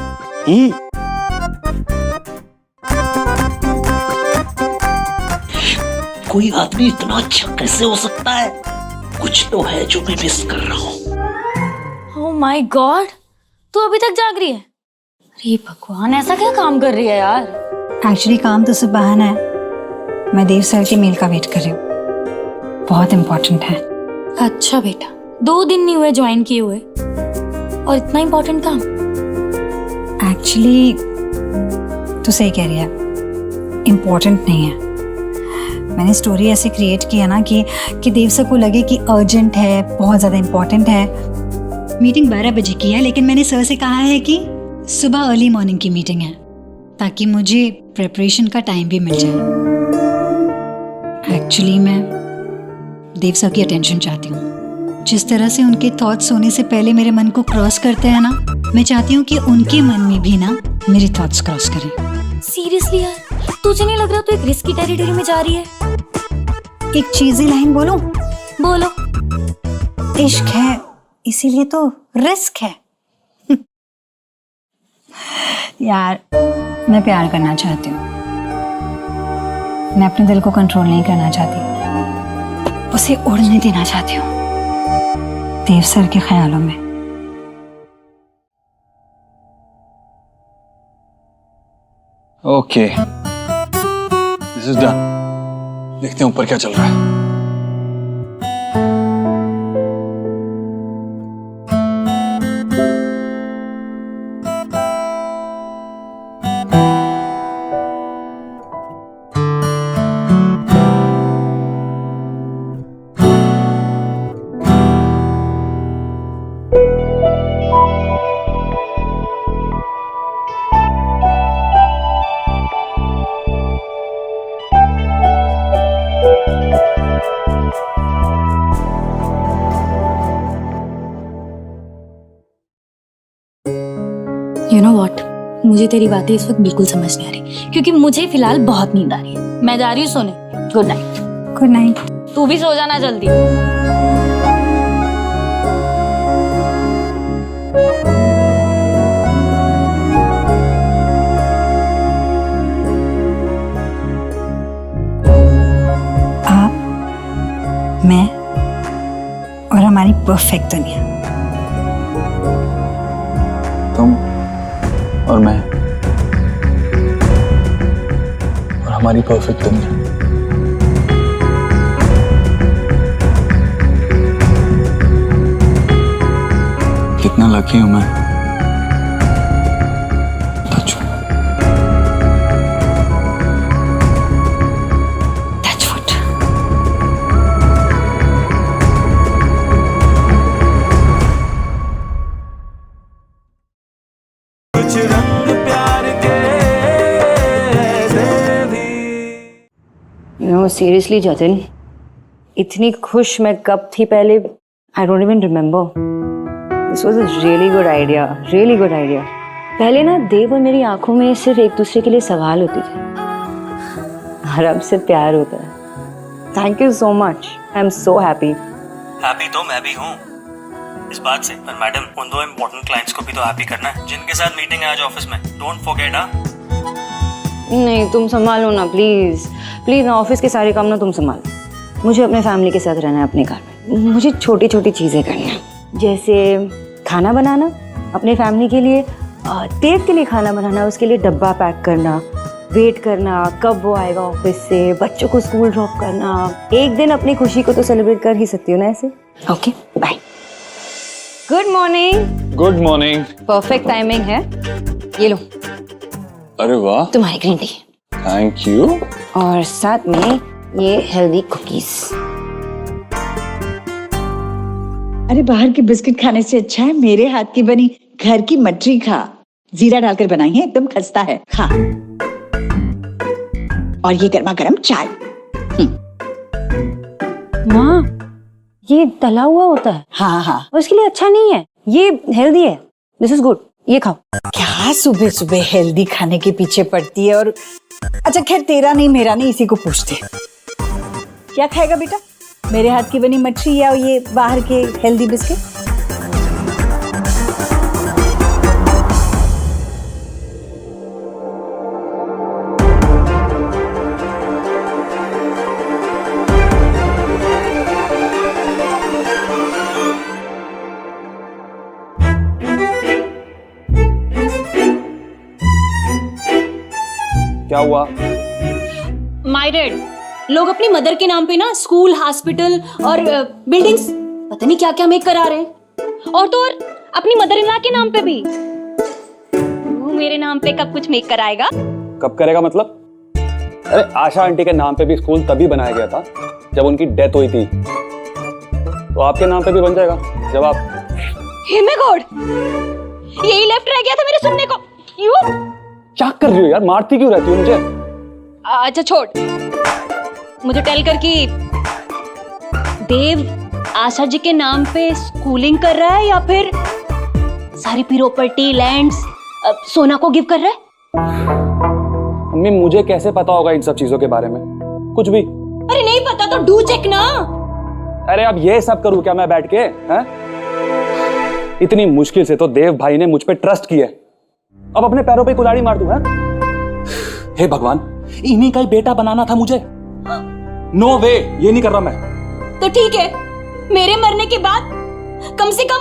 कोई आदमी इतना अच्छा कैसे हो सकता है? कुछ तो है जो मैं मिस कर रहा हूँ। ओह माय गॉड, तू अभी तक जाग रही है? अरे भगवान, ऐसा क्या काम कर रही है यार? एक्चुअली काम तो सब बहाना है। मैं देव सर के मेल का वेट कर रही हूँ, बहुत इम्पोर्टेंट है। अच्छा बेटा, 2 दिन नहीं हुए ज्वाइन किए हुए और इतना इम्पोर्टेंट काम? एक्चुअली तो सही कह रही है, इम्पोर्टेंट नहीं है। मैंने स्टोरी ऐसे क्रिएट किया ना कि देव सर को लगे कि अर्जेंट है, बहुत ज़्यादा इम्पोर्टेंट है। मीटिंग 12 बजे की है, लेकिन मैंने सर से कहा है कि सुबह अर्ली मॉर्निंग की मीटिंग है, ताकि मुझे प्रिपरेशन का टाइम भी मिल जाए। एक्चुअली मैं देव सर की अटेंशन चाहती हूँ। जिस तरह से उनके थॉट्स सोने से पहले मेरे मन को क्रॉस करते हैं ना, मैं चाहती हूँ कि उनके मन में भी ना मेरे थॉट्स क्रॉस करें। सीरियसली यार, तुझे नहीं लग रहा तू एक रिस्की टेरिटरी में जा रही है? एक चीज़ी लाइन बोलूं? बोलो। इश्क है इसीलिए तो रिस्क है। यार, मैं प्यार करना चाहती हूँ, मैं अपने दिल को कंट्रोल नहीं करना चाहती, उसे उड़ने देना चाहती हूँ देव सर के ख्यालों में। Okay, this is done. देखते हैं ऊपर क्या चल रहा है। You know what? मुझे तेरी बातें इस वक्त बिल्कुल समझ नहीं आ रही, क्योंकि मुझे फिलहाल बहुत नींद आ रही है। मैं जा रही हूँ सोने। Good night. Good night. तू भी सो जाना जल्दी। आप, मैं और हमारी परफेक्ट दुनिया। तुम और मैं और हमारी परफेक्ट दुनिया। कितना लकी हूं मैं। नो सीरियसली जतिन, इतनी खुश मैं कब थी पहले, I don't even remember. This was a really good idea, really good idea. पहले ना देव और मेरी आंखों में सिर्फ एक दूसरे के लिए सवाल होते थे, और अब से प्यार होता है। Thank you so much, I am so happy. Happy तो मैं भी हूँ इस बात से, पर मैडम उन 2 इम्पोर्टेंट क्लाइंट्स को भी तो हैप्पी करना है जिनके साथ मीटिंग है आज ऑफिस में। Don't forget. हाँ नहीं, तुम संभालो ना प्लीज प्लीज ना, ऑफिस के सारे काम ना तुम संभालो। मुझे अपने फैमिली के साथ रहना है अपने घर में। मुझे छोटी छोटी चीज़ें करनी है, जैसे खाना बनाना अपने फैमिली के लिए, देव के लिए खाना बनाना, उसके लिए डब्बा पैक करना, वेट करना कब वो आएगा ऑफिस से, बच्चों को स्कूल ड्रॉप करना। एक दिन अपनी खुशी को तो सेलिब्रेट कर ही सकती हो ना ऐसे। Okay bye. Good morning. Good morning. Perfect timing है, ये लो। अरे वाह, तुम्हारी ग्रीन टी। Thank you. और साथ में ये हेल्दी कुकीज। अरे बाहर के बिस्किट खाने से अच्छा है मेरे हाथ की बनी घर की मटरी खा। जीरा डालकर बनाई है, एकदम खस्ता है, खा। और ये गर्मा गर्म चाय। माँ, ये तला हुआ होता है। हाँ हाँ, उसके लिए अच्छा नहीं है, ये हेल्दी है। दिस इज गुड, ये खाओ। क्या सुबह सुबह हेल्दी खाने के पीछे पड़ती है? और अच्छा खैर, तेरा नहीं मेरा नहीं, इसी को पूछते। क्या खाएगा बेटा, मेरे हाथ की बनी मच्छी या ये बाहर के हेल्दी बिस्किट? क्या हुआ? माय डैड, लोग अपनी मदर के नाम पे ना स्कूल, हॉस्पिटल और बिल्डिंग्स पता नहीं क्या क्या मेक करा रहे हैं। और तो और अपनी मदर इन लॉ के नाम पे भी। वो मेरे नाम पे कब कुछ मेक कराएगा? कब करेगा मतलब? अरे आशा आंटी के नाम पे भी स्कूल तभी बनाया गया था जब उनकी डेथ हुई थी, तो आपके नाम पे भी बन जाएगा जब आप। हे माय गॉड, यही लेफ्ट रह गया था मेरे सुनने को। यू क्या कर रही हो यार, मारती क्यों रहती हो मुझे? अच्छा छोड़, मुझे टेल कर कि देव आशा जी के नाम पे स्कूलिंग कर रहा है या फिर सारी प्रॉपर्टी, लैंड्स सोना को गिव कर रहा है? मम्मी मुझे कैसे पता होगा इन सब चीजों के बारे में? कुछ भी। अरे नहीं पता तो डू चेक ना। अरे अब ये सब करूं क्या मैं बैठ के? हैं? इतनी मुश्किल से तो देव भाई ने मुझ पे ट्रस्ट किया, अब अपने पैरों पे कुल्हाड़ी मार दूं? हे भगवान, इन्हीं का ही बेटा बनाना था मुझे। नो वे, ये नहीं कर रहा मैं। तो ठीक है, मेरे मरने के बाद कम से कम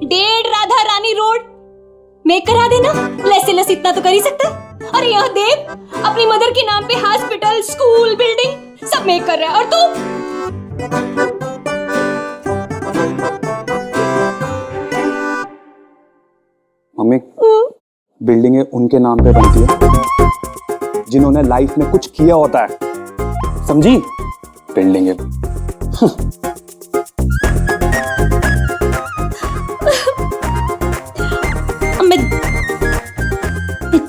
1.5 राधा रानी रोड मेक करा देना। लेस से लेस इतना तो कर ही सकता है। अरे यह देव अपनी मदर के नाम पे हॉस्पिटल, स्कूल, बिल्डिंग सब मेक कर रहा है, और तू? मम्मी, बिल्डिंगें उनके नाम पे बनती है जिन्होंने लाइफ में कुछ किया होता है, समझी? बिल्डिंगें। मैं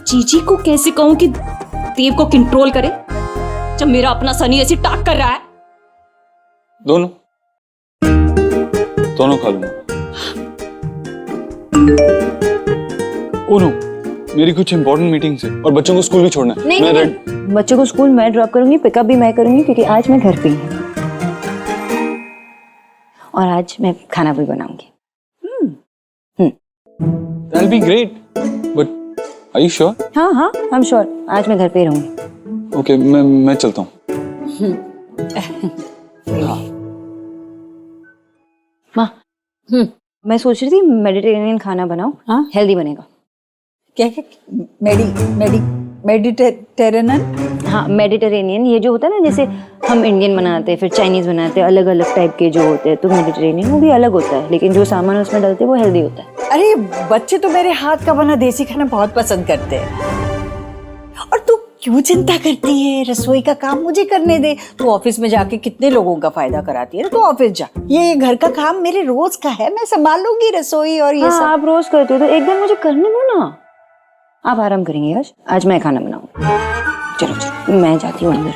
जीजी को कैसे कहूं कि देव को कंट्रोल करे जब मेरा अपना सनी ऐसी टाक कर रहा है? दोनों खा लूंगा। ओनो, मेरी कुछ इंपॉर्टेंट मीटिंग्स है और बच्चों को स्कूल भी छोड़ना है। नहीं, बच्चों को स्कूल मैं ड्रॉप करूंगी, पिकअप भी मैं करूंगी, क्योंकि आज मैं घर पे ही हूँ और आज मैं खाना भी बनाऊंगी। That'll be great. But are you sure? हाँ हाँ, I'm sure. आज मैं घर पे ही रहूंगी। Okay, मैं चलता हूँ। माँ, मैं सोच रही थी मेडिटेरेनियन खाना बनाऊं। हाँ, हेल्दी बनेगा। क्या क्या? मेडिटेरेनियन? हाँ, मेडिटेरेनियन ये जो होता है ना, जैसे हम इंडियन बनाते हैं, फिर चाइनीज बनाते हैं, अलग अलग टाइप के जो होते हैं, तो मेडिटेरेनियन वो भी अलग होता है, लेकिन जो सामान उसमें डालते हैं वो हेल्दी होता है। अरे बच्चे तो मेरे हाथ का बना देसी खाना बहुत पसंद करते हैं। और तू क्यों चिंता करती है? रसोई का काम मुझे करने दे। तू ऑफिस में जाके कितने लोगों का फायदा कराती है ना, तू ऑफिस जा। ये घर का काम मेरे रोज का है, मैं संभाल लूंगी रसोई और ये सब। आप रोज करते हो तो एक दिन मुझे करने दो ना। आप आराम करेंगे आज मैं खाना बनाऊंगी। चलो चलो, मैं जाती हूँ अंदर,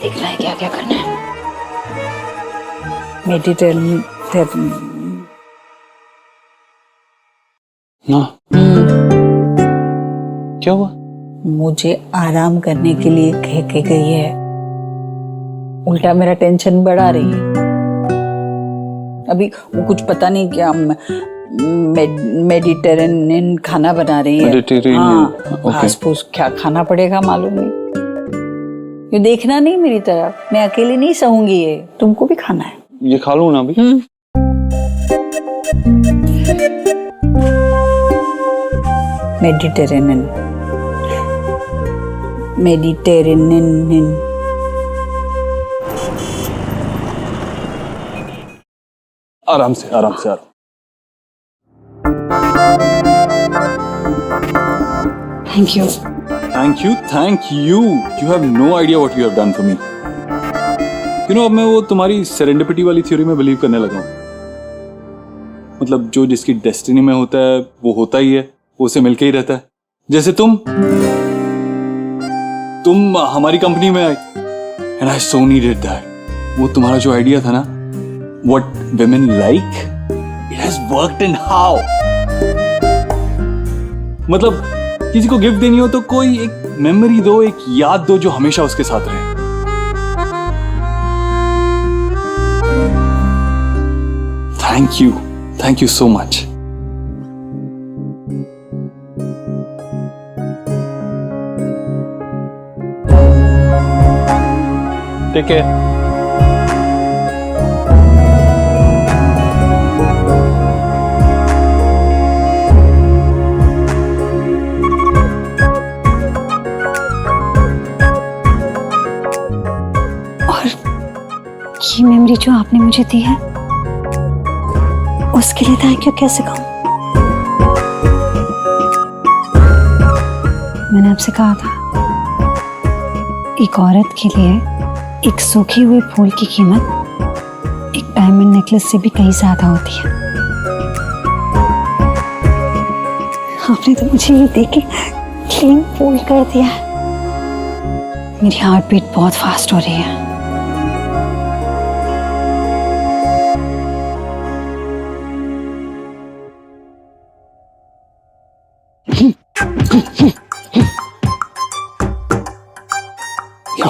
देख रहा है क्या क्या करना है। मेडिटेरेनियन ना, क्या हुआ? मुझे आराम करने के लिए कह के गई है, उल्टा मेरा टेंशन बढ़ा रही है। अभी वो कुछ पता नहीं क्या मेडिटेरेनियन खाना बना रही है। हाँ, घास फूस क्या खाना पड़ेगा मालूम नहीं। ये देखना नहीं मेरी तरफ, मैं अकेली नहीं सहूंगी, ये तुमको भी खाना है। ये खा लूं ना अभी? मेडिटेरेनियन आराम से आराम से आराम। Thank you. Thank you. You have no idea what you have done for me. You know, अब मैं वो तुम्हारी सेरेंडिपिटी वाली थ्योरी में बिलीव करने लगा हूँ। मतलब जो जिसकी डेस्टिनी में होता है वो होता ही है, वो उसे मिलके ही रहता है। जैसे तुम हमारी कंपनी में I and I so needed that. वो तुम्हारा जो आइडिया था ना, what women like, it has worked in how. मतलब किसी को गिफ्ट देनी हो तो कोई एक मेमोरी दो, एक याद दो जो हमेशा उसके साथ रहे। Thank you so much. Take care. और ये मेमोरी जो आपने मुझे दी है उसके लिए थैंक यू कैसे कहूं? मैंने आपसे कहा था एक औरत के लिए एक सूखे हुए फूल की कीमत एक डायमंड नेकलेस से भी कहीं ज्यादा होती है। आपने तो मुझे ये देख के क्लीन फूल कर दिया। मेरी हार्ट बीट बहुत फास्ट हो रही है।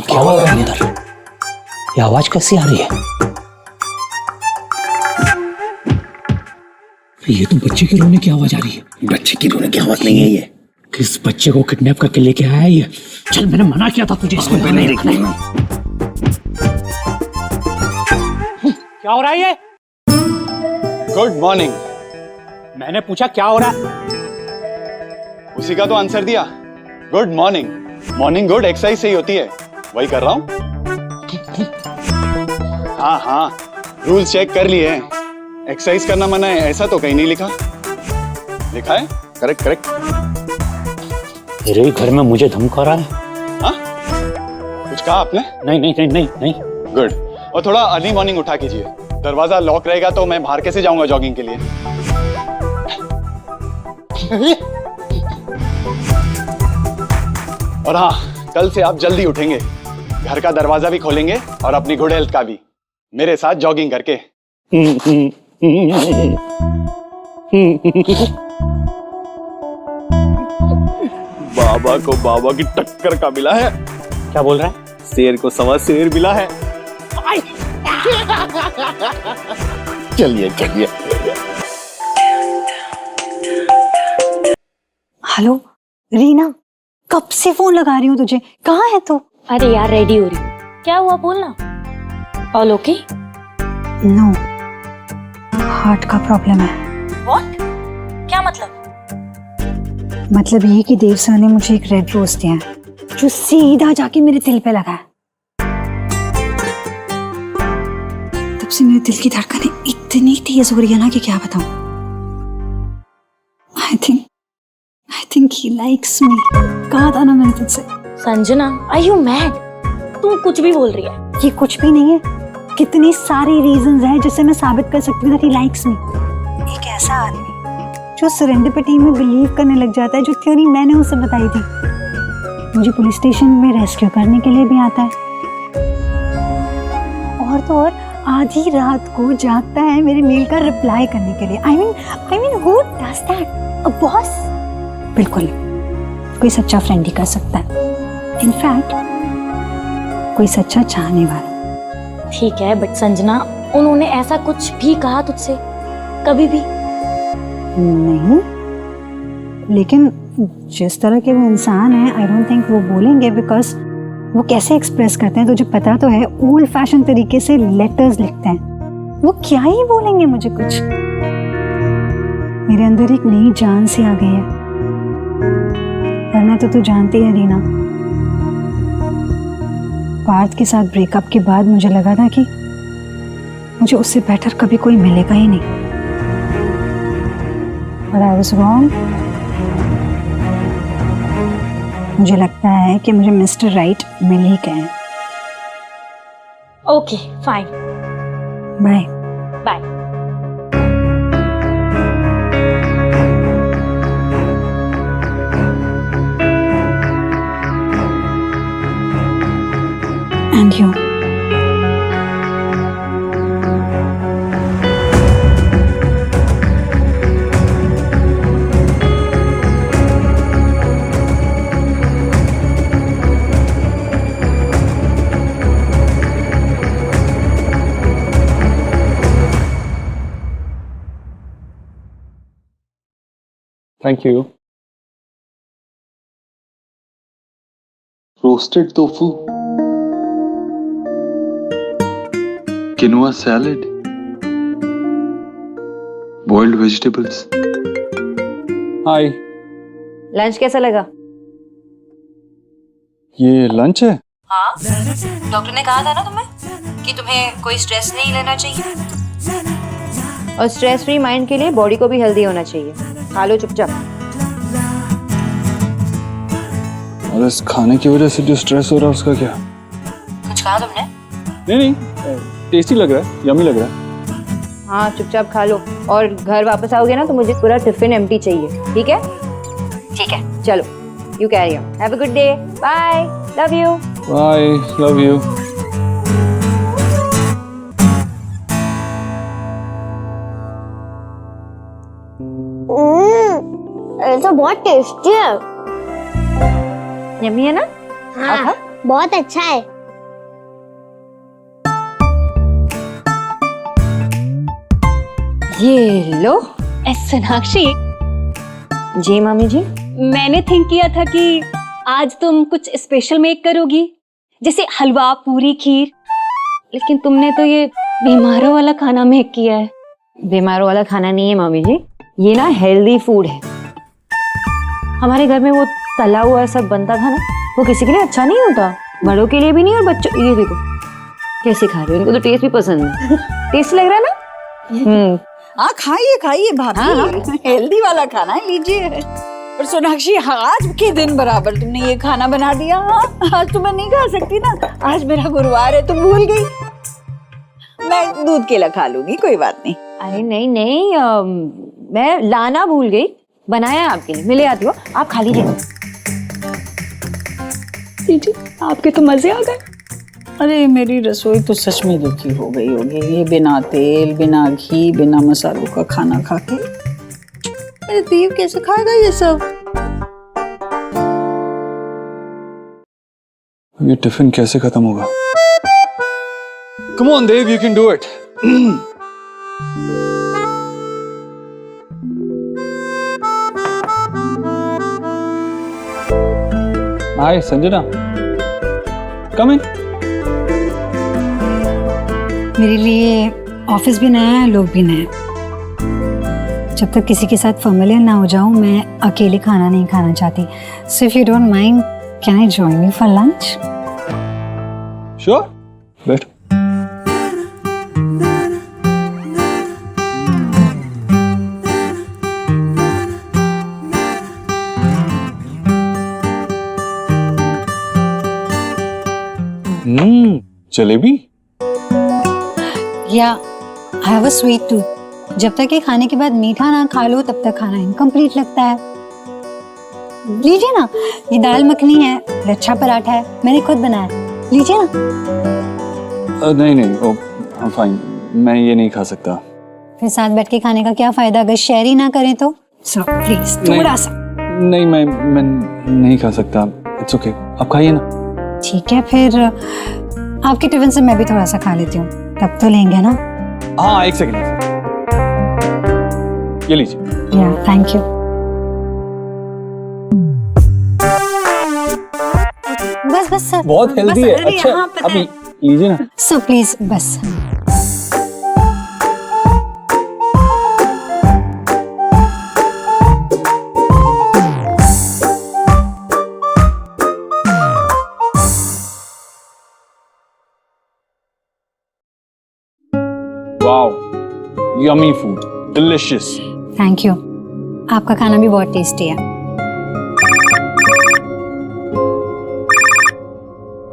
क्या हो रहा है अंदर? ये आवाज कैसी आ रही है? ये तो बच्चे के रोने की आवाज आ रही है। बच्चे की रोने की आवाज नहीं है ये। किस बच्चे को किडनैप करके लेके आया है ये? चल, मैंने मना किया था तुझे इसको नहीं देखना। क्या हो रहा है ये? Good morning. मैंने पूछा क्या हो रहा है? उसी का तो आंसर दिया, good morning. Morning good exercise से ही होती है, वही कर रहा हूं। हाँ, रूल्स चेक कर लिए हैं। एक्सरसाइज करना मना है ऐसा तो कहीं नहीं लिखा। लिखा है? करेक्ट। मेरे घर में मुझे धमका रहा है। हाँ? कुछ कहा आपने? नहीं। गुड। और थोड़ा अर्ली मॉर्निंग उठा कीजिए। दरवाजा लॉक रहेगा तो मैं बाहर कैसे जाऊंगा जॉगिंग के लिए? और हाँ, कल से आप जल्दी उठेंगे, घर का दरवाजा भी खोलेंगे और अपनी गुड हेल्थ का भी, मेरे साथ जॉगिंग करके। बाबा को बाबा की टक्कर का मिला है। क्या बोल रहा है? शेर को सवा शेर मिला है। चलिए। हेलो रीना, कब से फोन लगा रही हूँ तुझे, कहाँ है तू? अरे यार रेडी हो रही हूँ। क्या हुआ बोलना। All okay? नो, हार्ट का प्रॉब्लम है। व्हाट? क्या मतलब? मतलब ये कि देव सर ने मुझे एक रेड रोज दिया है जो सीधा जाके मेरे दिल पे लगा है। तब से मेरे दिल की धड़कनें इतनी तेज हो रही है ना कि क्या बताऊं। I think he likes me. कहा था ना मैंने तुझसे। Sanjana, are you mad? तू कुछ भी बोल रही है। ये कुछ भी नहीं है, कितनी सारी रीजंस हैं जिससे मैं साबित कर सकती हूँ कि लाइक्स मी। एक ऐसा आदमी जो सेरेंडिपिटी में बिलीव करने लग जाता है, जो थ्योरी मैंने उसे बताई थी, मुझे पुलिस स्टेशन में रेस्क्यू करने के लिए भी आता है। और तो और आधी रात को जागता है मेरे मेल का रिप्लाई करने के लिए। I mean who does that? A boss? बिल्कुल, कोई सच्चा फ्रेंड ही कर सकता है। इनफैक्ट कोई सच्चा चाहने वाला। ठीक है, बट संजना, उन्होंने ऐसा कुछ भी कहा तुझसे कभी भी? नहीं, लेकिन जिस तरह के वो इंसान है, आई डोंट थिंक वो बोलेंगे, बिकॉज वो कैसे एक्सप्रेस करते हैं तुझे पता तो है, ओल्ड फैशन तरीके से लेटर्स लिखते हैं। वो क्या ही बोलेंगे मुझे कुछ। मेरे अंदर एक नई जान सी आ गई है, वरना तो तू जानती है रीना, पार्थ के साथ ब्रेकअप के बाद मुझे लगा था कि मुझे उससे बेटर कभी कोई मिलेगा ही नहीं। But I was wrong. मुझे लगता है कि मुझे मिस्टर राइट मिल ही गए हैं। Okay fine, bye. Bye. Thank you. Thank you. Roasted tofu, quinoa salad, boiled vegetables. Hi. Lunch कैसा लगा? ये लंच है? हाँ, डॉक्टर ने कहा था ना तुम्हें कि तुम्हें कोई स्ट्रेस नहीं लेना चाहिए और स्ट्रेस फ्री माइंड के लिए बॉडी को भी हेल्दी होना चाहिए। खा लो चुपचाप। और इस खाने की वजह से जो स्ट्रेस हो रहा है उसका क्या? कुछ कहा तुमने? नहीं, टेस्टी लग रहा है, यम्मी लग रहा है। हाँ, चुपचाप खा लो और घर वापस आओगे ना तो मुझे पूरा टिफिन एम्प्टी चाहिए, ठीक है? ठीक है, चलो, you carry on. Have a good day, bye, love you. Bye, love you. ये तो बहुत टेस्टी है। यम्मी है ना? हाँ, बहुत अच्छा है। ये लो। सोनाक्षी। जी मामी जी। मैंने थिंक किया था कि आज तुम कुछ स्पेशल मेक करोगी, जैसे हलवा, पूरी, खीर, लेकिन तुमने तो ये बीमारों वाला खाना मेक किया है। बीमारों वाला खाना नहीं है मामी जी, ये ना हेल्दी फूड है। हमारे घर में वो तला हुआ सब बनता था ना, वो किसी के लिए अच्छा नहीं होता, बड़ों के लिए भी नहीं और बच्चों। ये देखो कैसे खा रहे हो, इनको तो टेस्ट भी पसंद है। टेस्ट लग रहा है ना? हाँ, खाइए खाइए भाभी, हेल्दी वाला खाना है, लीजिए। और सोनाक्षी, आज के दिन बराबर तुमने ये खाना बना दिया। हाँ, आज तो मैं नहीं खा सकती ना, आज मेरा गुरुवार है, तुम भूल गई। मैं दूध केला खा लूंगी, कोई बात नहीं। अरे नहीं नहीं, मैं लाना भूल गई, बनाया है आपके लिए, मिले आती हो, आप खा लीजिए। आपके तो मजे आ गए। अरे मेरी रसोई तो सच में दुखी हो गई होगी, ये बिना तेल, बिना घी, बिना मसालों का खाना खा के। अरे देव कैसे खाएगा ये सब? ये टिफिन कैसे खत्म होगा? Come on, Dave, you can do it. Hi, Sanjana. Come in. मेरे लिए ऑफिस भी नया है, लोग भी नए। जब तक किसी के साथ फैमिलियर ना हो जाऊं, मैं अकेले खाना नहीं खाना चाहती। So if you don't mind, can I join you for lunch? Sure. बैठ। जलेबी? या I have a sweet tooth. जब तक ये खाने के बाद मीठा ना खा लो, तब तक खाना इनकम्प्लीट लगता है। लीजिए ना, ये दाल मखनी है, लच्छा पराठा है, मैंने खुद बनाया, लीजिए ना। नहीं, I'm fine. मैं ये नहीं खा सकता। फिर साथ बैठ के खाने का क्या फायदा अगर शेयर ही ना करें तो? सो प्लीज थोड़ा सा। नहीं, मैं नहीं खा सकता। इट्स ओके, आप खाइए ना। ठीक है, फिर आपके टिफिन से मैं भी थोड़ा सा खा लेती हूँ, तब तो लेंगे ना? हाँ, एक सेकंड, ये लीजिए। या थैंक यू। बस सर, बहुत हेल्दी है। अच्छा, आप लीजिए ना। सो प्लीज बस। Wow, yummy food, delicious. Thank you, आपका खाना भी बहुत टेस्टी है।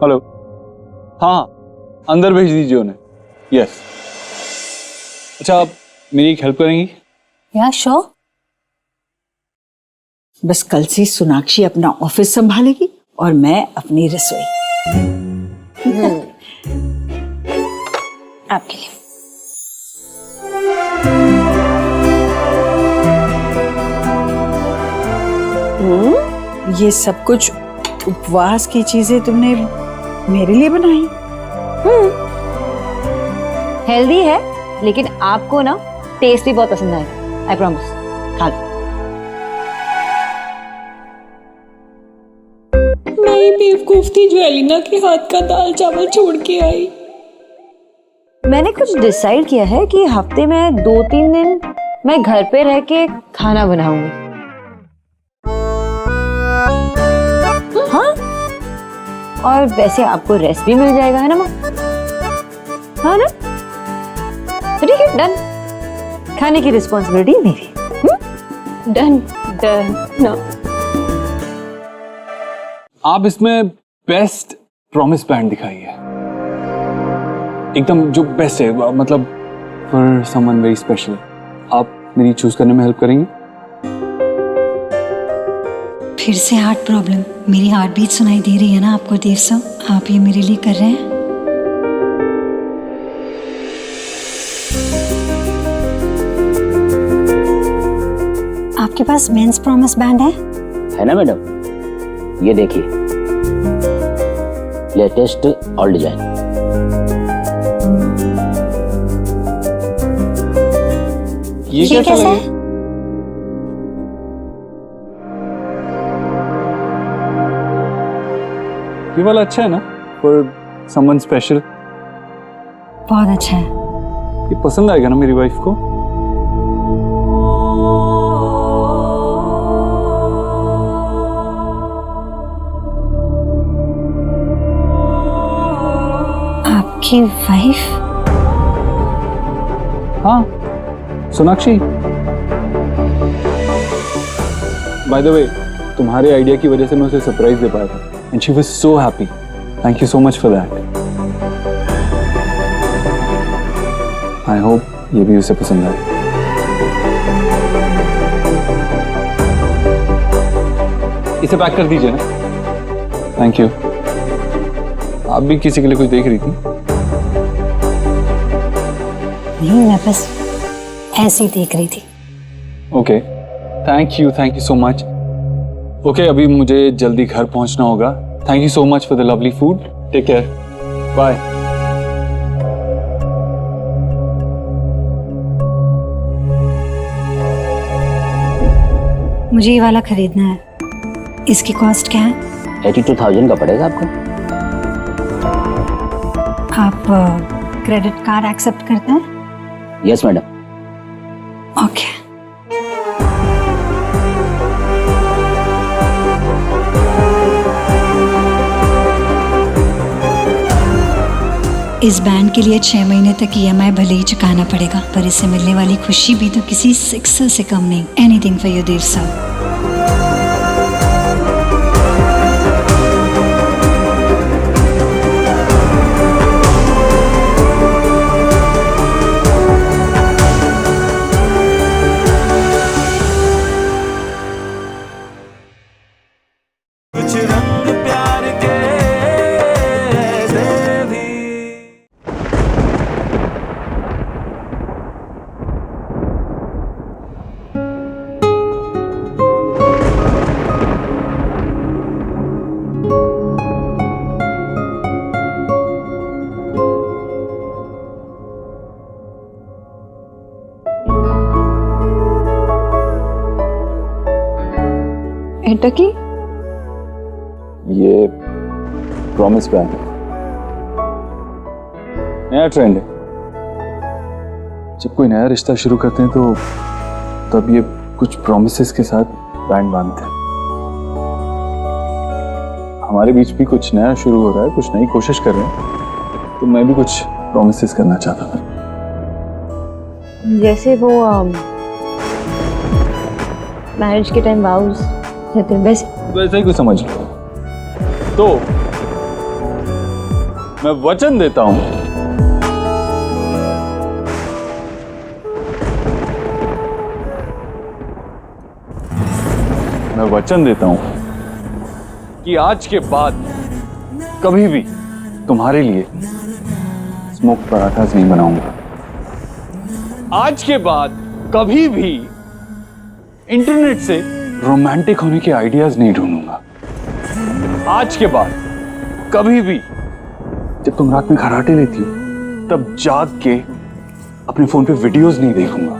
हेलो, हाँ, अंदर भेज दीजिए उन्हें। यस। अच्छा, आप मेरी एक हेल्प करेंगी? या श्योर। बस कल से सोनाक्षी अपना ऑफिस संभालेगी और मैं अपनी रसोई। आपके लिए। ये सब कुछ उपवास की चीजें तुमने मेरे लिए बनाई? हेल्दी है, लेकिन आपको ना टेस्ट भी बहुत पसंद आएगा, आई प्रॉमिस। खा लो। मैं बेवकूफती जो एलिना के हाथ का दाल चावल छोड़ के आई। मैंने कुछ डिसाइड किया है कि हफ्ते में 2-3 दिन मैं घर पे रह के खाना बनाऊंगी। हाँ, और वैसे आपको रेस्ट भी मिल जाएगा, है ना माँ? हाँ ना? तो ठीक है, डन। खाने की रिस्पॉन्सिबिलिटी मेरी। Done done no. आप इसमें बेस्ट प्रॉमिस बैंड दिखाइए, एकदम जो बेस्ट है, मतलब फॉर समवन वेरी स्पेशल। आप मेरी चूज करने में हेल्प करेंगे? फिर से हार्ट प्रॉब्लम? मेरी हार्ट बीट सुनाई दे रही है ना आपको देव साहब? आप ये मेरे लिए कर रहे हैं? आपके पास मेंस प्रॉमिस बैंड है ना मैडम? ये देखिए, लेटेस्ट ऑल डिजाइन। ये कैसा लगे? ये वाला अच्छा है ना, फॉर समवन स्पेशल? बहुत अच्छा है। ये पसंद आएगा ना मेरी वाइफ को? आपकी वाइफ? हाँ, सोनाक्षी। बाय द वे, तुम्हारे आइडिया की वजह से मैं उसे सरप्राइज दे पाया था, and she was so happy. Thank you so much for that. I hope ये भी उसे पसंद आए। इसे पैक कर दीजिए ना। Thank you. आप भी किसी के लिए कुछ देख रही थी? नहीं, मैं बस ऐसे ही देख रही थी। Okay, thank you so much. Okay, अभी मुझे जल्दी घर पहुंचना होगा। Thank you so much for the lovely food. Take care, bye. मुझे ये वाला खरीदना है। इसकी कॉस्ट क्या है? 82,000 का पड़ेगा आपको। आप क्रेडिट कार्ड एक्सेप्ट करते हैं? Yes madam. ओके। इस बैंड के लिए 6 महीने तक EMI भले ही चुकाना पड़ेगा, पर इससे मिलने वाली खुशी भी तो किसी सिक्सर से कम नहीं। एनीथिंग फॉर योर देव साहब। कुछ रंग प्यार के ऐसे भी। एंटर की ये प्रॉमिस बैंड है, नया ट्रेंड है। जब कोई नया रिश्ता शुरू करते हैं तो तब ये कुछ प्रॉमिसेस के साथ बैंड बांधते हैं। हमारे बीच भी कुछ नया शुरू हो रहा है, कुछ नई कोशिश कर रहे हैं, तो मैं भी कुछ प्रॉमिसेस करना चाहता था। जैसे वो मैरिज के टाइम वाउज रहते हैं, वैसा ही कुछ समझ लो। तो मैं वचन देता हूं कि आज के बाद कभी भी तुम्हारे लिए स्मोक पराठास नहीं बनाऊंगा। आज के बाद कभी भी इंटरनेट से रोमांटिक होने के आइडियाज नहीं ढूंढूंगा। आज के बाद कभी भी जब तुम रात में खर्राटे लेती हो तब जाग के अपने फोन पे वीडियोस नहीं देखूंगा।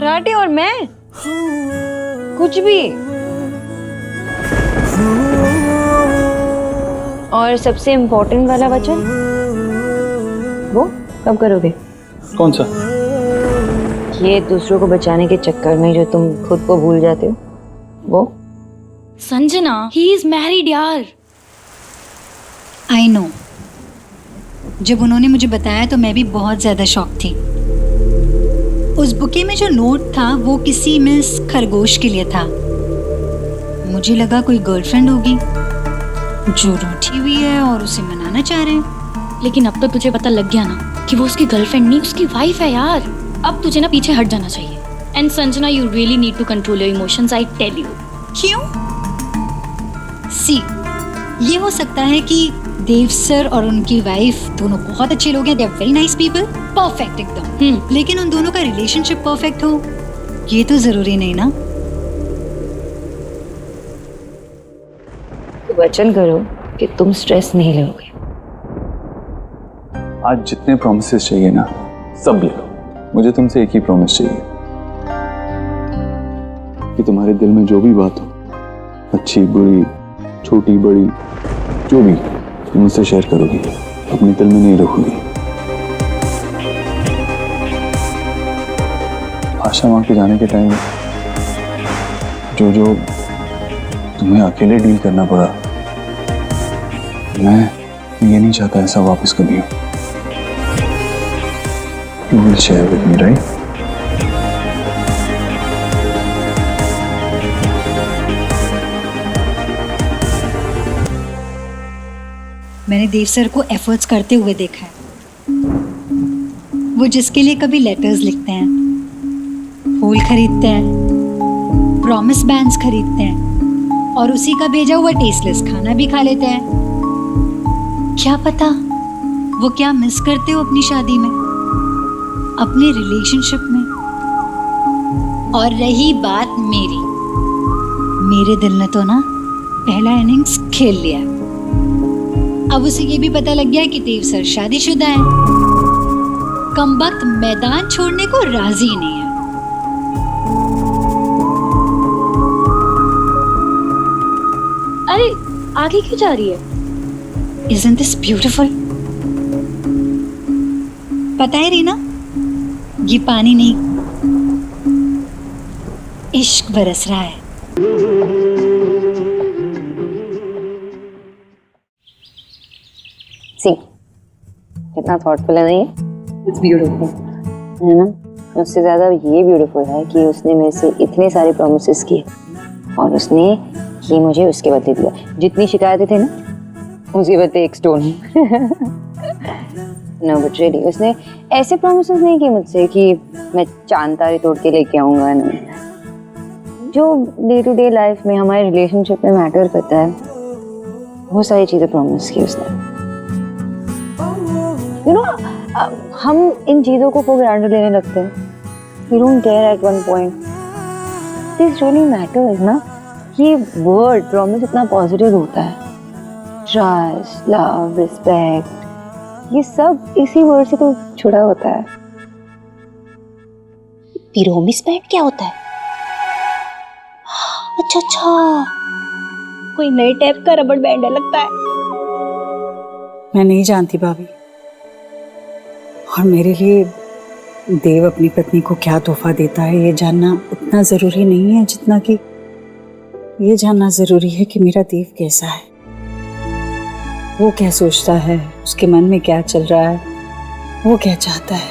खराटे और मैं कुछ भी। और सबसे इम्पोर्टेंट वाला वचन वो कब करोगे? कौन सा? ये दूसरों को बचाने के चक्कर में जो तुम खुद को भूल जाते हो वो। संजना, ही इज मैरिड यार। I know. जब उन्होंने मुझे बताया तो मैं भी बहुत ज्यादा शॉक थी। उस बुके में जो नोट था वो किसी मिस खरगोश के लिए था। मुझे लगा कोई गर्लफ्रेंड होगी जो रूठी हुई है और उसे मनाना चाह रहे हैं। लेकिन अब तो तुझे पता लग गया ना कि वो उसकी गर्लफ्रेंड नहीं, उसकी वाइफ है यार। अब तुझे ना पीछे हट जाना चाहिए। And Sanjana, you really need to control your emotions, I tell you. क्यों? सी, ये हो सकता है कि देव सर और उनकी वाइफ दोनों बहुत अच्छे लोग हैं, they are very nice people, perfect एकदम। लेकिन उन दोनों का रिलेशनशिप परफेक्ट हो ये तो जरूरी नहीं ना। तो वचन करो कि तुम स्ट्रेस नहीं लोगे। आज जितने प्रॉमिसेस चाहिए ना सब ले लो। मुझे तुमसे एक ही प्रॉमिस चाहिए कि तुम्हारे दिल में जो भी बात हो, अच्छी बुरी छोटी बड़ी जो भी, तुम मुझसे शेयर करोगी, अपने दिल में नहीं रखोगी। आशा मां के जाने के टाइम जो जो तुम्हें अकेले डील करना पड़ा, मैं ये नहीं चाहता ऐसा वापस कभी हो। You will share with me, right? मैंने देव सर को एफर्ट्स करते हुए देखा है। वो जिसके लिए कभी लेटर्स लिखते हैं, फूल खरीदते हैं, प्रॉमिस बैंड्स खरीदते हैं और उसी का भेजा हुआ टेस्टलेस खाना भी खा लेते हैं। क्या पता वो क्या मिस करते हो अपनी शादी में, अपने रिलेशनशिप में। और रही बात मेरे दिल ने तो ना पहला इनिंग्स खेल लिया। अब उसे ये भी पता लग गया कि देव सर शादीशुदा है। कमबख्त मैदान छोड़ने को राजी नहीं है। अरे आगे क्यों जा रही है? Isn't this beautiful? पता है रीना, ये पानी नहीं इश्क बरस रहा है। सी, कितना थॉटफुल है ना ये? इट्स ब्यूटीफुल है ना? उससे ज्यादा ये ब्यूटीफुल है कि उसने मेरे से इतने सारे प्रॉमिसेस किए और उसने ये मुझे उसके बदले दिया। जितनी शिकायतें थे ना उसके बदले एक स्टोन। नो बट रियली उसने ऐसे प्रॉमिसेस नहीं किए मुझसे कि मैं चांद तारे तोड़ के लेके आऊंगा। नहीं, जो डे टू डे लाइफ में हमारे रिलेशनशिप में मैटर करता है वो सारी चीजें प्रॉमिस की उसने। यू नो, हम इन चीजों को फॉर ग्रांटेड लेने लगते हैं। We don't care at one point. This really matters ना। ये वर्ड प्रॉमिस इतना पॉजिटिव होता है। ट्रस्ट, लव, रिस्पेक्ट, ये सब इसी वर्ड से तो जुड़ा होता है। पिरोमिस बैंड क्या होता है? अच्छा अच्छा, कोई नए टाइप का रबड़ बैंड है लगता है। मैं नहीं जानती भाभी, और मेरे लिए देव अपनी पत्नी को क्या तोहफा देता है ये जानना उतना जरूरी नहीं है जितना कि ये जानना जरूरी है कि मेरा देव कैसा है, वो क्या सोचता है, उसके मन में क्या चल रहा है, वो क्या चाहता है,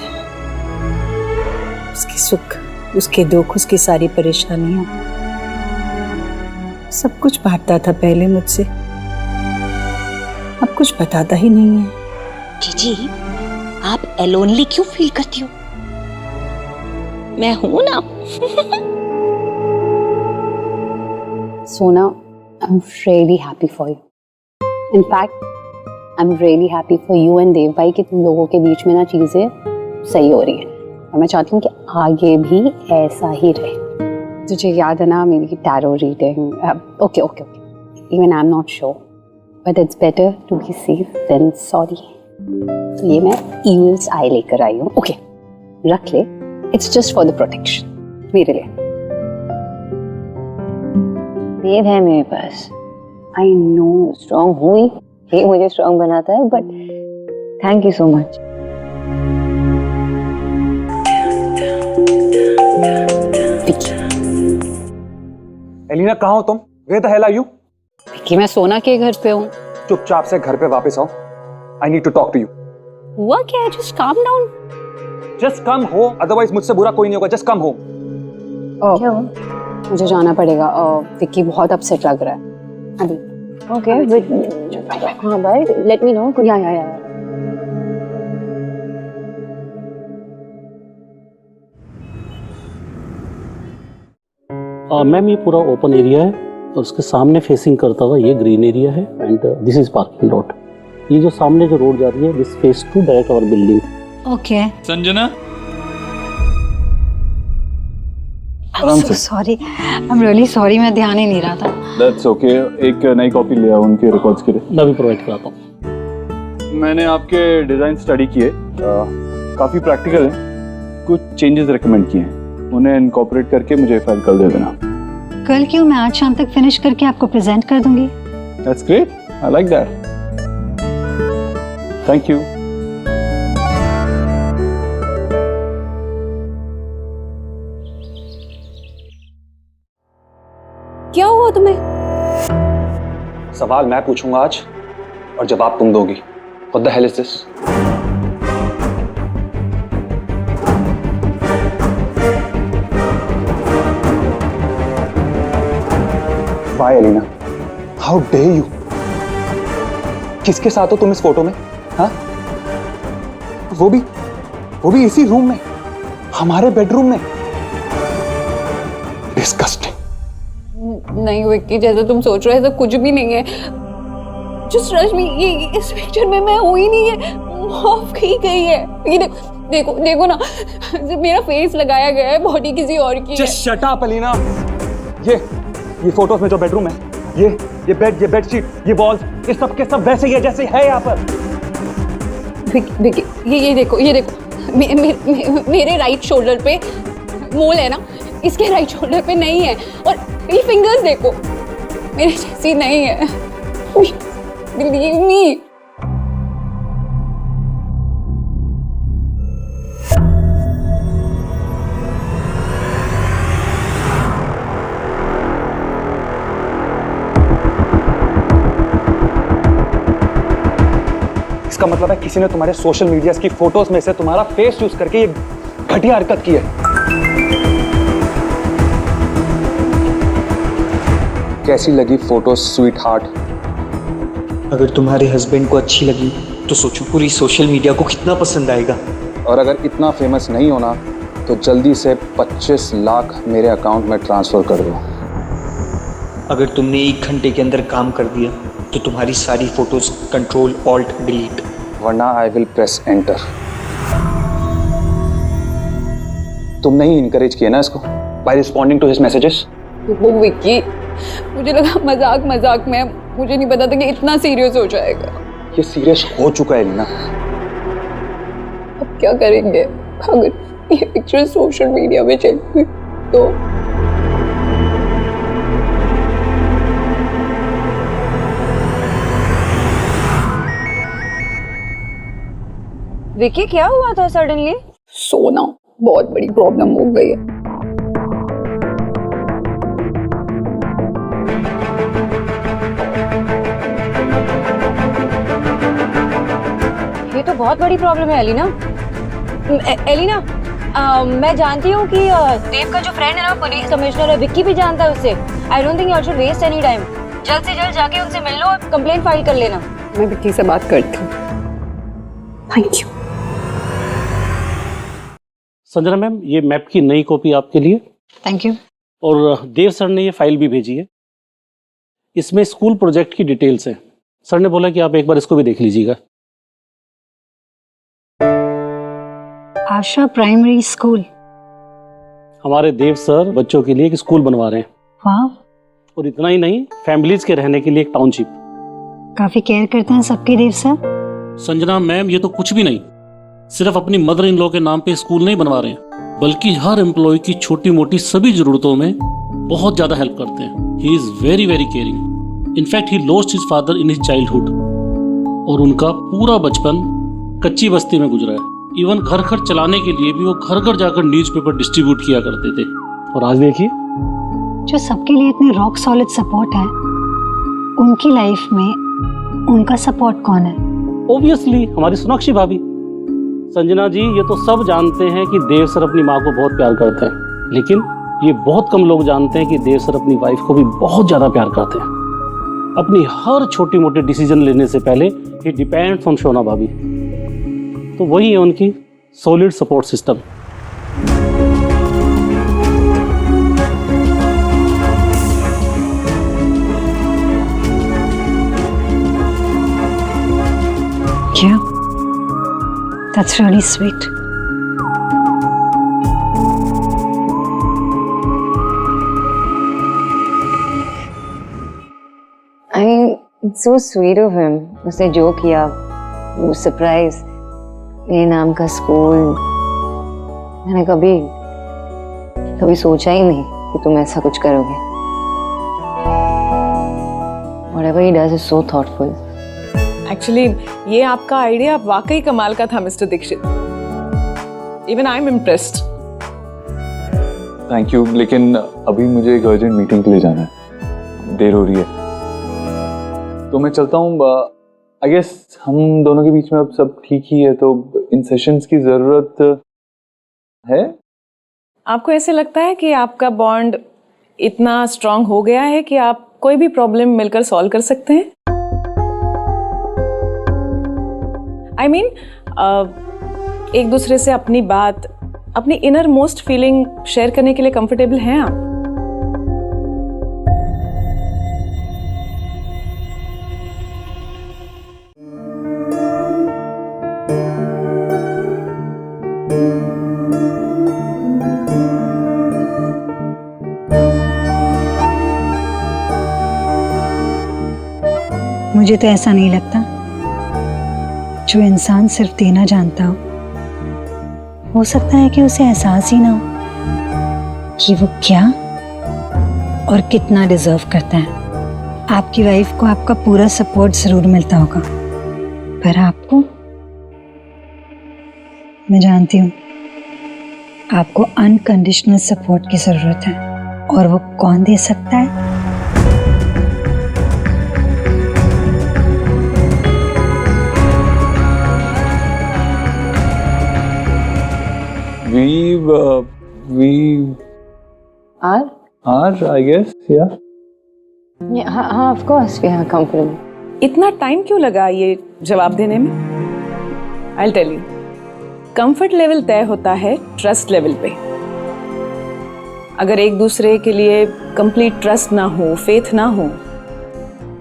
उसके सुख, उसके दुख, उसकी सारी परेशानियां सब कुछ बांटता था पहले मुझसे। अब कुछ बताता ही नहीं है। जीजी, आप एलोनली क्यों फील करती हो? मैं हूं ना। Sona, I am really happy for you. In fact, I am really happy for you and Dev भाई कि तुम लोगों के बीच में ना चीज़ें सही हो रही हैं, और मैं चाहती हूँ कि आगे भी ऐसा ही रहे। तुझे याद है ना मेरी tarot reading? Okay okay okay, even I am not sure, but it's better to be safe than sorry. तो ये मैं ईविल्स आई लेकर आई हूँ। ओके रख ले, it's just for the protection, मेरे लिए। देव है मेरे पास, आई नो स्ट्रॉन्ग हूँ ही, ये मुझे स्ट्रॉन्ग बनाता है, but thank you so much. Elina कहाँ हो तुम? Where the hell are you? कि मैं सोना के घर पे हूँ। चुपचाप से घर पे वापस आओ। I need to talk to you. हुआ क्या है? Just calm down. Just come home, otherwise मुझसे बुरा कोई नहीं होगा। Just come home. क्या हुआ? मुझे जाना पड़ेगा। विक्की बहुत अपसेट लग रहा है अभी। ओके, हाँ भाई, लेट मी नो। या मैम ये पूरा ओपन एरिया है और उसके सामने फेसिंग करता हुआ ये ग्रीन एरिया है and this is parking lot. ये जो सामने जो रोड जा रही है this face to direct our building. Okay Sanjana, I'm so sorry. I'm really sorry, मैं ध्यान ही नहीं रहा था। That's okay. एक नई कॉपी ले आओ उनके रिकॉर्ड्स के लिए। मैं भी प्रोवाइड कराता हूँ। मैंने आपके डिजाइन स्टडी किए, काफी प्रैक्टिकल है। कुछ चेंजेस रेकमेंड किए हैं, उन्हें इनकॉर्पोरेट करके मुझे फाइल कल दे देना। कल क्यों? मैं आज शाम तक फिनिश करके आपको प्रेजेंट कर दूंगी। That's great. I like that. Thank you. क्या हुआ तुम्हें? सवाल मैं पूछूंगा आज और जवाब तुम दोगी। What the hell is this? Why, Elena? How dare you? किसके साथ हो तुम इस फोटो में? हाँ? वो भी इसी रूम में, हमारे बेडरूम में। Disgusting. नहीं विक्की, जैसा तुम सोच रहे हो ऐसा कुछ भी नहीं है। जस्ट रश्मि, ये इस पिक्चर में मैं हुई ही नहीं है, ऑफ की गई है। ये देखो ना, मेरा फेस लगाया गया है, बॉडी किसी और की है। Just shut up, Elena. ये फोटोज में जो बेडरूम है, ये बेड, ये बेडशीट, ये वॉल्स, ये सब के सब वैसे ही है जैसे है यहाँ पर। विक्की, ये देखो मेरे राइट शोल्डर पे मोल है ना, इसके राइट शोल्डर पे नहीं है, और ये फिंगर्स देखो मेरे जैसी नहीं है। Believe me. इसका मतलब है किसी ने तुम्हारे सोशल मीडिया की फोटोज में से तुम्हारा फेस यूज करके ये घटिया हरकत की है। कैसी लगी फोटो स्वीट हार्ट? अगर तुम्हारे हस्बैंड को अच्छी लगी तो सोचो पूरी सोशल मीडिया को कितना पसंद आएगा। और अगर इतना फेमस नहीं होना तो जल्दी से 25 लाख मेरे अकाउंट में ट्रांसफर कर दो। अगर तुमने 1 घंटे के अंदर काम कर दिया तो तुम्हारी सारी फोटोज कंट्रोल ऑल्ट डिलीट, वरना आई विल प्रेस एंटर। तुमने ही इनकरेज किया ना इसको by responding to his messages. वो विक्की, मुझे लगा मजाक में, मुझे नहीं पता था कि इतना सीरियस हो जाएगा। ये सीरियस हो चुका है लीना। अब क्या करेंगे अगर ये पिक्चर सोशल मीडिया में चल गई तो? विक्की क्या हुआ था सडनली? सोना बहुत बड़ी प्रॉब्लम हो गई है। ये तो बहुत बड़ी प्रॉब्लम है एलिना। एलिना, मैं जानती हूँ कि देव का जो फ्रेंड है ना पुलिस कमिश्नर है, विक्की भी जानता है उससे। I don't think you should waste any time. जल्द से जल्द जाके उनसे मिल लो और कंप्लेंट फाइल कर लेना। मैं विक्की से बात करती हूँ। Thank you. संजना मैम, ये मैप की नई कॉपी आपके लिए। Thank you. और देव सर ने ये फाइल भी भेजी है। इसमें स्कूल प्रोजेक्ट की डिटेल्स हैं, सर ने बोला कि आप एक बार इसको भी देख लीजिएगा। आशा प्राइमरी स्कूल। हमारे देव सर बच्चों के लिए एक स्कूल बनवा रहे हैं। वाह, और इतना ही नहीं, फैमिलीज के रहने के लिए एक टाउनशिप। काफी केयर करते हैं सबके देव सर। संजना मैम, ये तो कुछ भी नहीं, सिर्फ अपनी मदर इन लॉ के नाम पे स्कूल नहीं बनवा रहे हैं, बल्कि हर एम्प्लॉय की छोटी मोटी सभी जरूरतों में बहुत ज्यादा हेल्प करते हैं। He is very very caring. In fact he lost his father in his childhood, और उनका पूरा बचपन कच्ची बस्ती में गुजरा है। इवन घर खर्च चलाने के लिए भी वो घर घर जाकर न्यूज़पेपर डिस्ट्रीब्यूट किया करते थे। और आज देखिए, जो सबके लिए इतने रॉक सॉलिड सपोर्ट है, उनकी लाइफ में उनका सपोर्ट कौन है? ऑब्वियसली हमारी सोनाक्षी भाभी। संजना जी, ये तो सब जानते हैं कि देव सर अपनी माँ को बहुत प्यार करते हैं, लेकिन ये बहुत कम लोग जानते हैं कि देव सर अपनी वाइफ को भी बहुत ज्यादा प्यार करते हैं। अपनी हर छोटी मोटी डिसीजन लेने से पहले ही डिपेंड्स ऑन शोना भाभी। तो वही है उनकी सॉलिड सपोर्ट सिस्टम। क्या? That's really sweet. It's so sweet of him. उसने जो किया, वो सरप्राइज, मेरे नाम का स्कूल, मैंने कभी सोचा ही नहीं कि तुम ऐसा कुछ करोगे। Whatever he does is so thoughtful. Actually ये आपका आइडिया वाकई कमाल का था mister Dikshit. Even I am impressed. Thank you, लेकिन अभी मुझे एक अर्जेंट मीटिंग के लिए जाना है, देर हो रही है, तो मैं चलता हूँ। आई गेस हम दोनों के बीच में अब सब ठीक ही है, तो इन सेशंस की जरूरत है। आपको ऐसे लगता है कि आपका बॉन्ड इतना स्ट्रांग हो गया है कि आप कोई भी प्रॉब्लम मिलकर सॉल्व कर सकते हैं? आई मीन, एक दूसरे से अपनी बात, अपनी इनर मोस्ट फीलिंग शेयर करने के लिए कंफर्टेबल हैं आप? मुझे तो ऐसा नहीं लगता। जो इंसान सिर्फ देना जानता हो सकता है कि उसे एहसास ही ना हो कि वो क्या और कितना डिजर्व करता है। आपकी वाइफ को आपका पूरा सपोर्ट जरूर मिलता होगा, पर आपको, मैं जानती हूँ, आपको अनकंडीशनल सपोर्ट की जरूरत है, और वो कौन दे सकता है? I guess, yeah. हाँ, of course, we are comfortable. इतना टाइम क्यों लगा ये जवाब देने में? I'll tell you. Comfort level तय होता है ट्रस्ट लेवल पे। अगर एक दूसरे के लिए कंप्लीट ट्रस्ट ना हो, फेथ ना हो,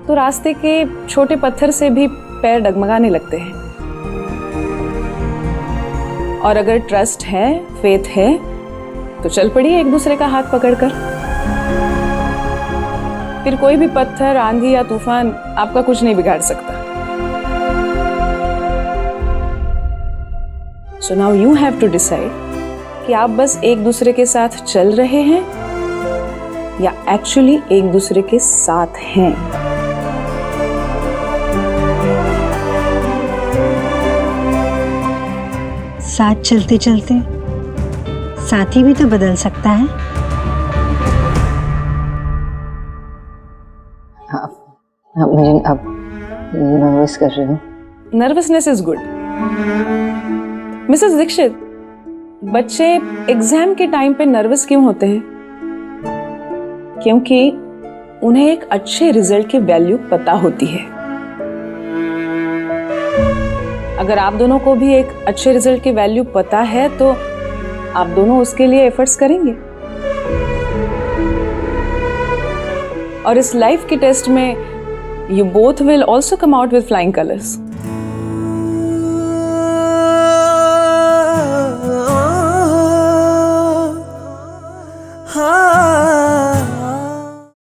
तो रास्ते के छोटे पत्थर से भी पैर डगमगाने लगते हैं। और अगर ट्रस्ट है, फेथ है, तो चल पड़िए एक दूसरे का हाथ पकड़कर। फिर कोई भी पत्थर, आंधी या तूफान आपका कुछ नहीं बिगाड़ सकता। So now you have to decide कि आप बस एक दूसरे के साथ चल रहे हैं या एक्चुअली एक दूसरे के साथ हैं। साथ चलते चलते साथी भी तो बदल सकता है। मुझे अब नर्वस कर रहे हो। Nervousness is good. Mrs Dikshit, बच्चे एग्जाम के टाइम पे नर्वस क्यों होते हैं? क्योंकि उन्हें एक अच्छे रिजल्ट की वैल्यू पता होती है। अगर आप दोनों को भी एक अच्छे रिजल्ट की वैल्यू पता है तो आप दोनों उसके लिए एफर्ट्स करेंगे। और इस लाइफ के टेस्ट में you both will also come out with flying colors.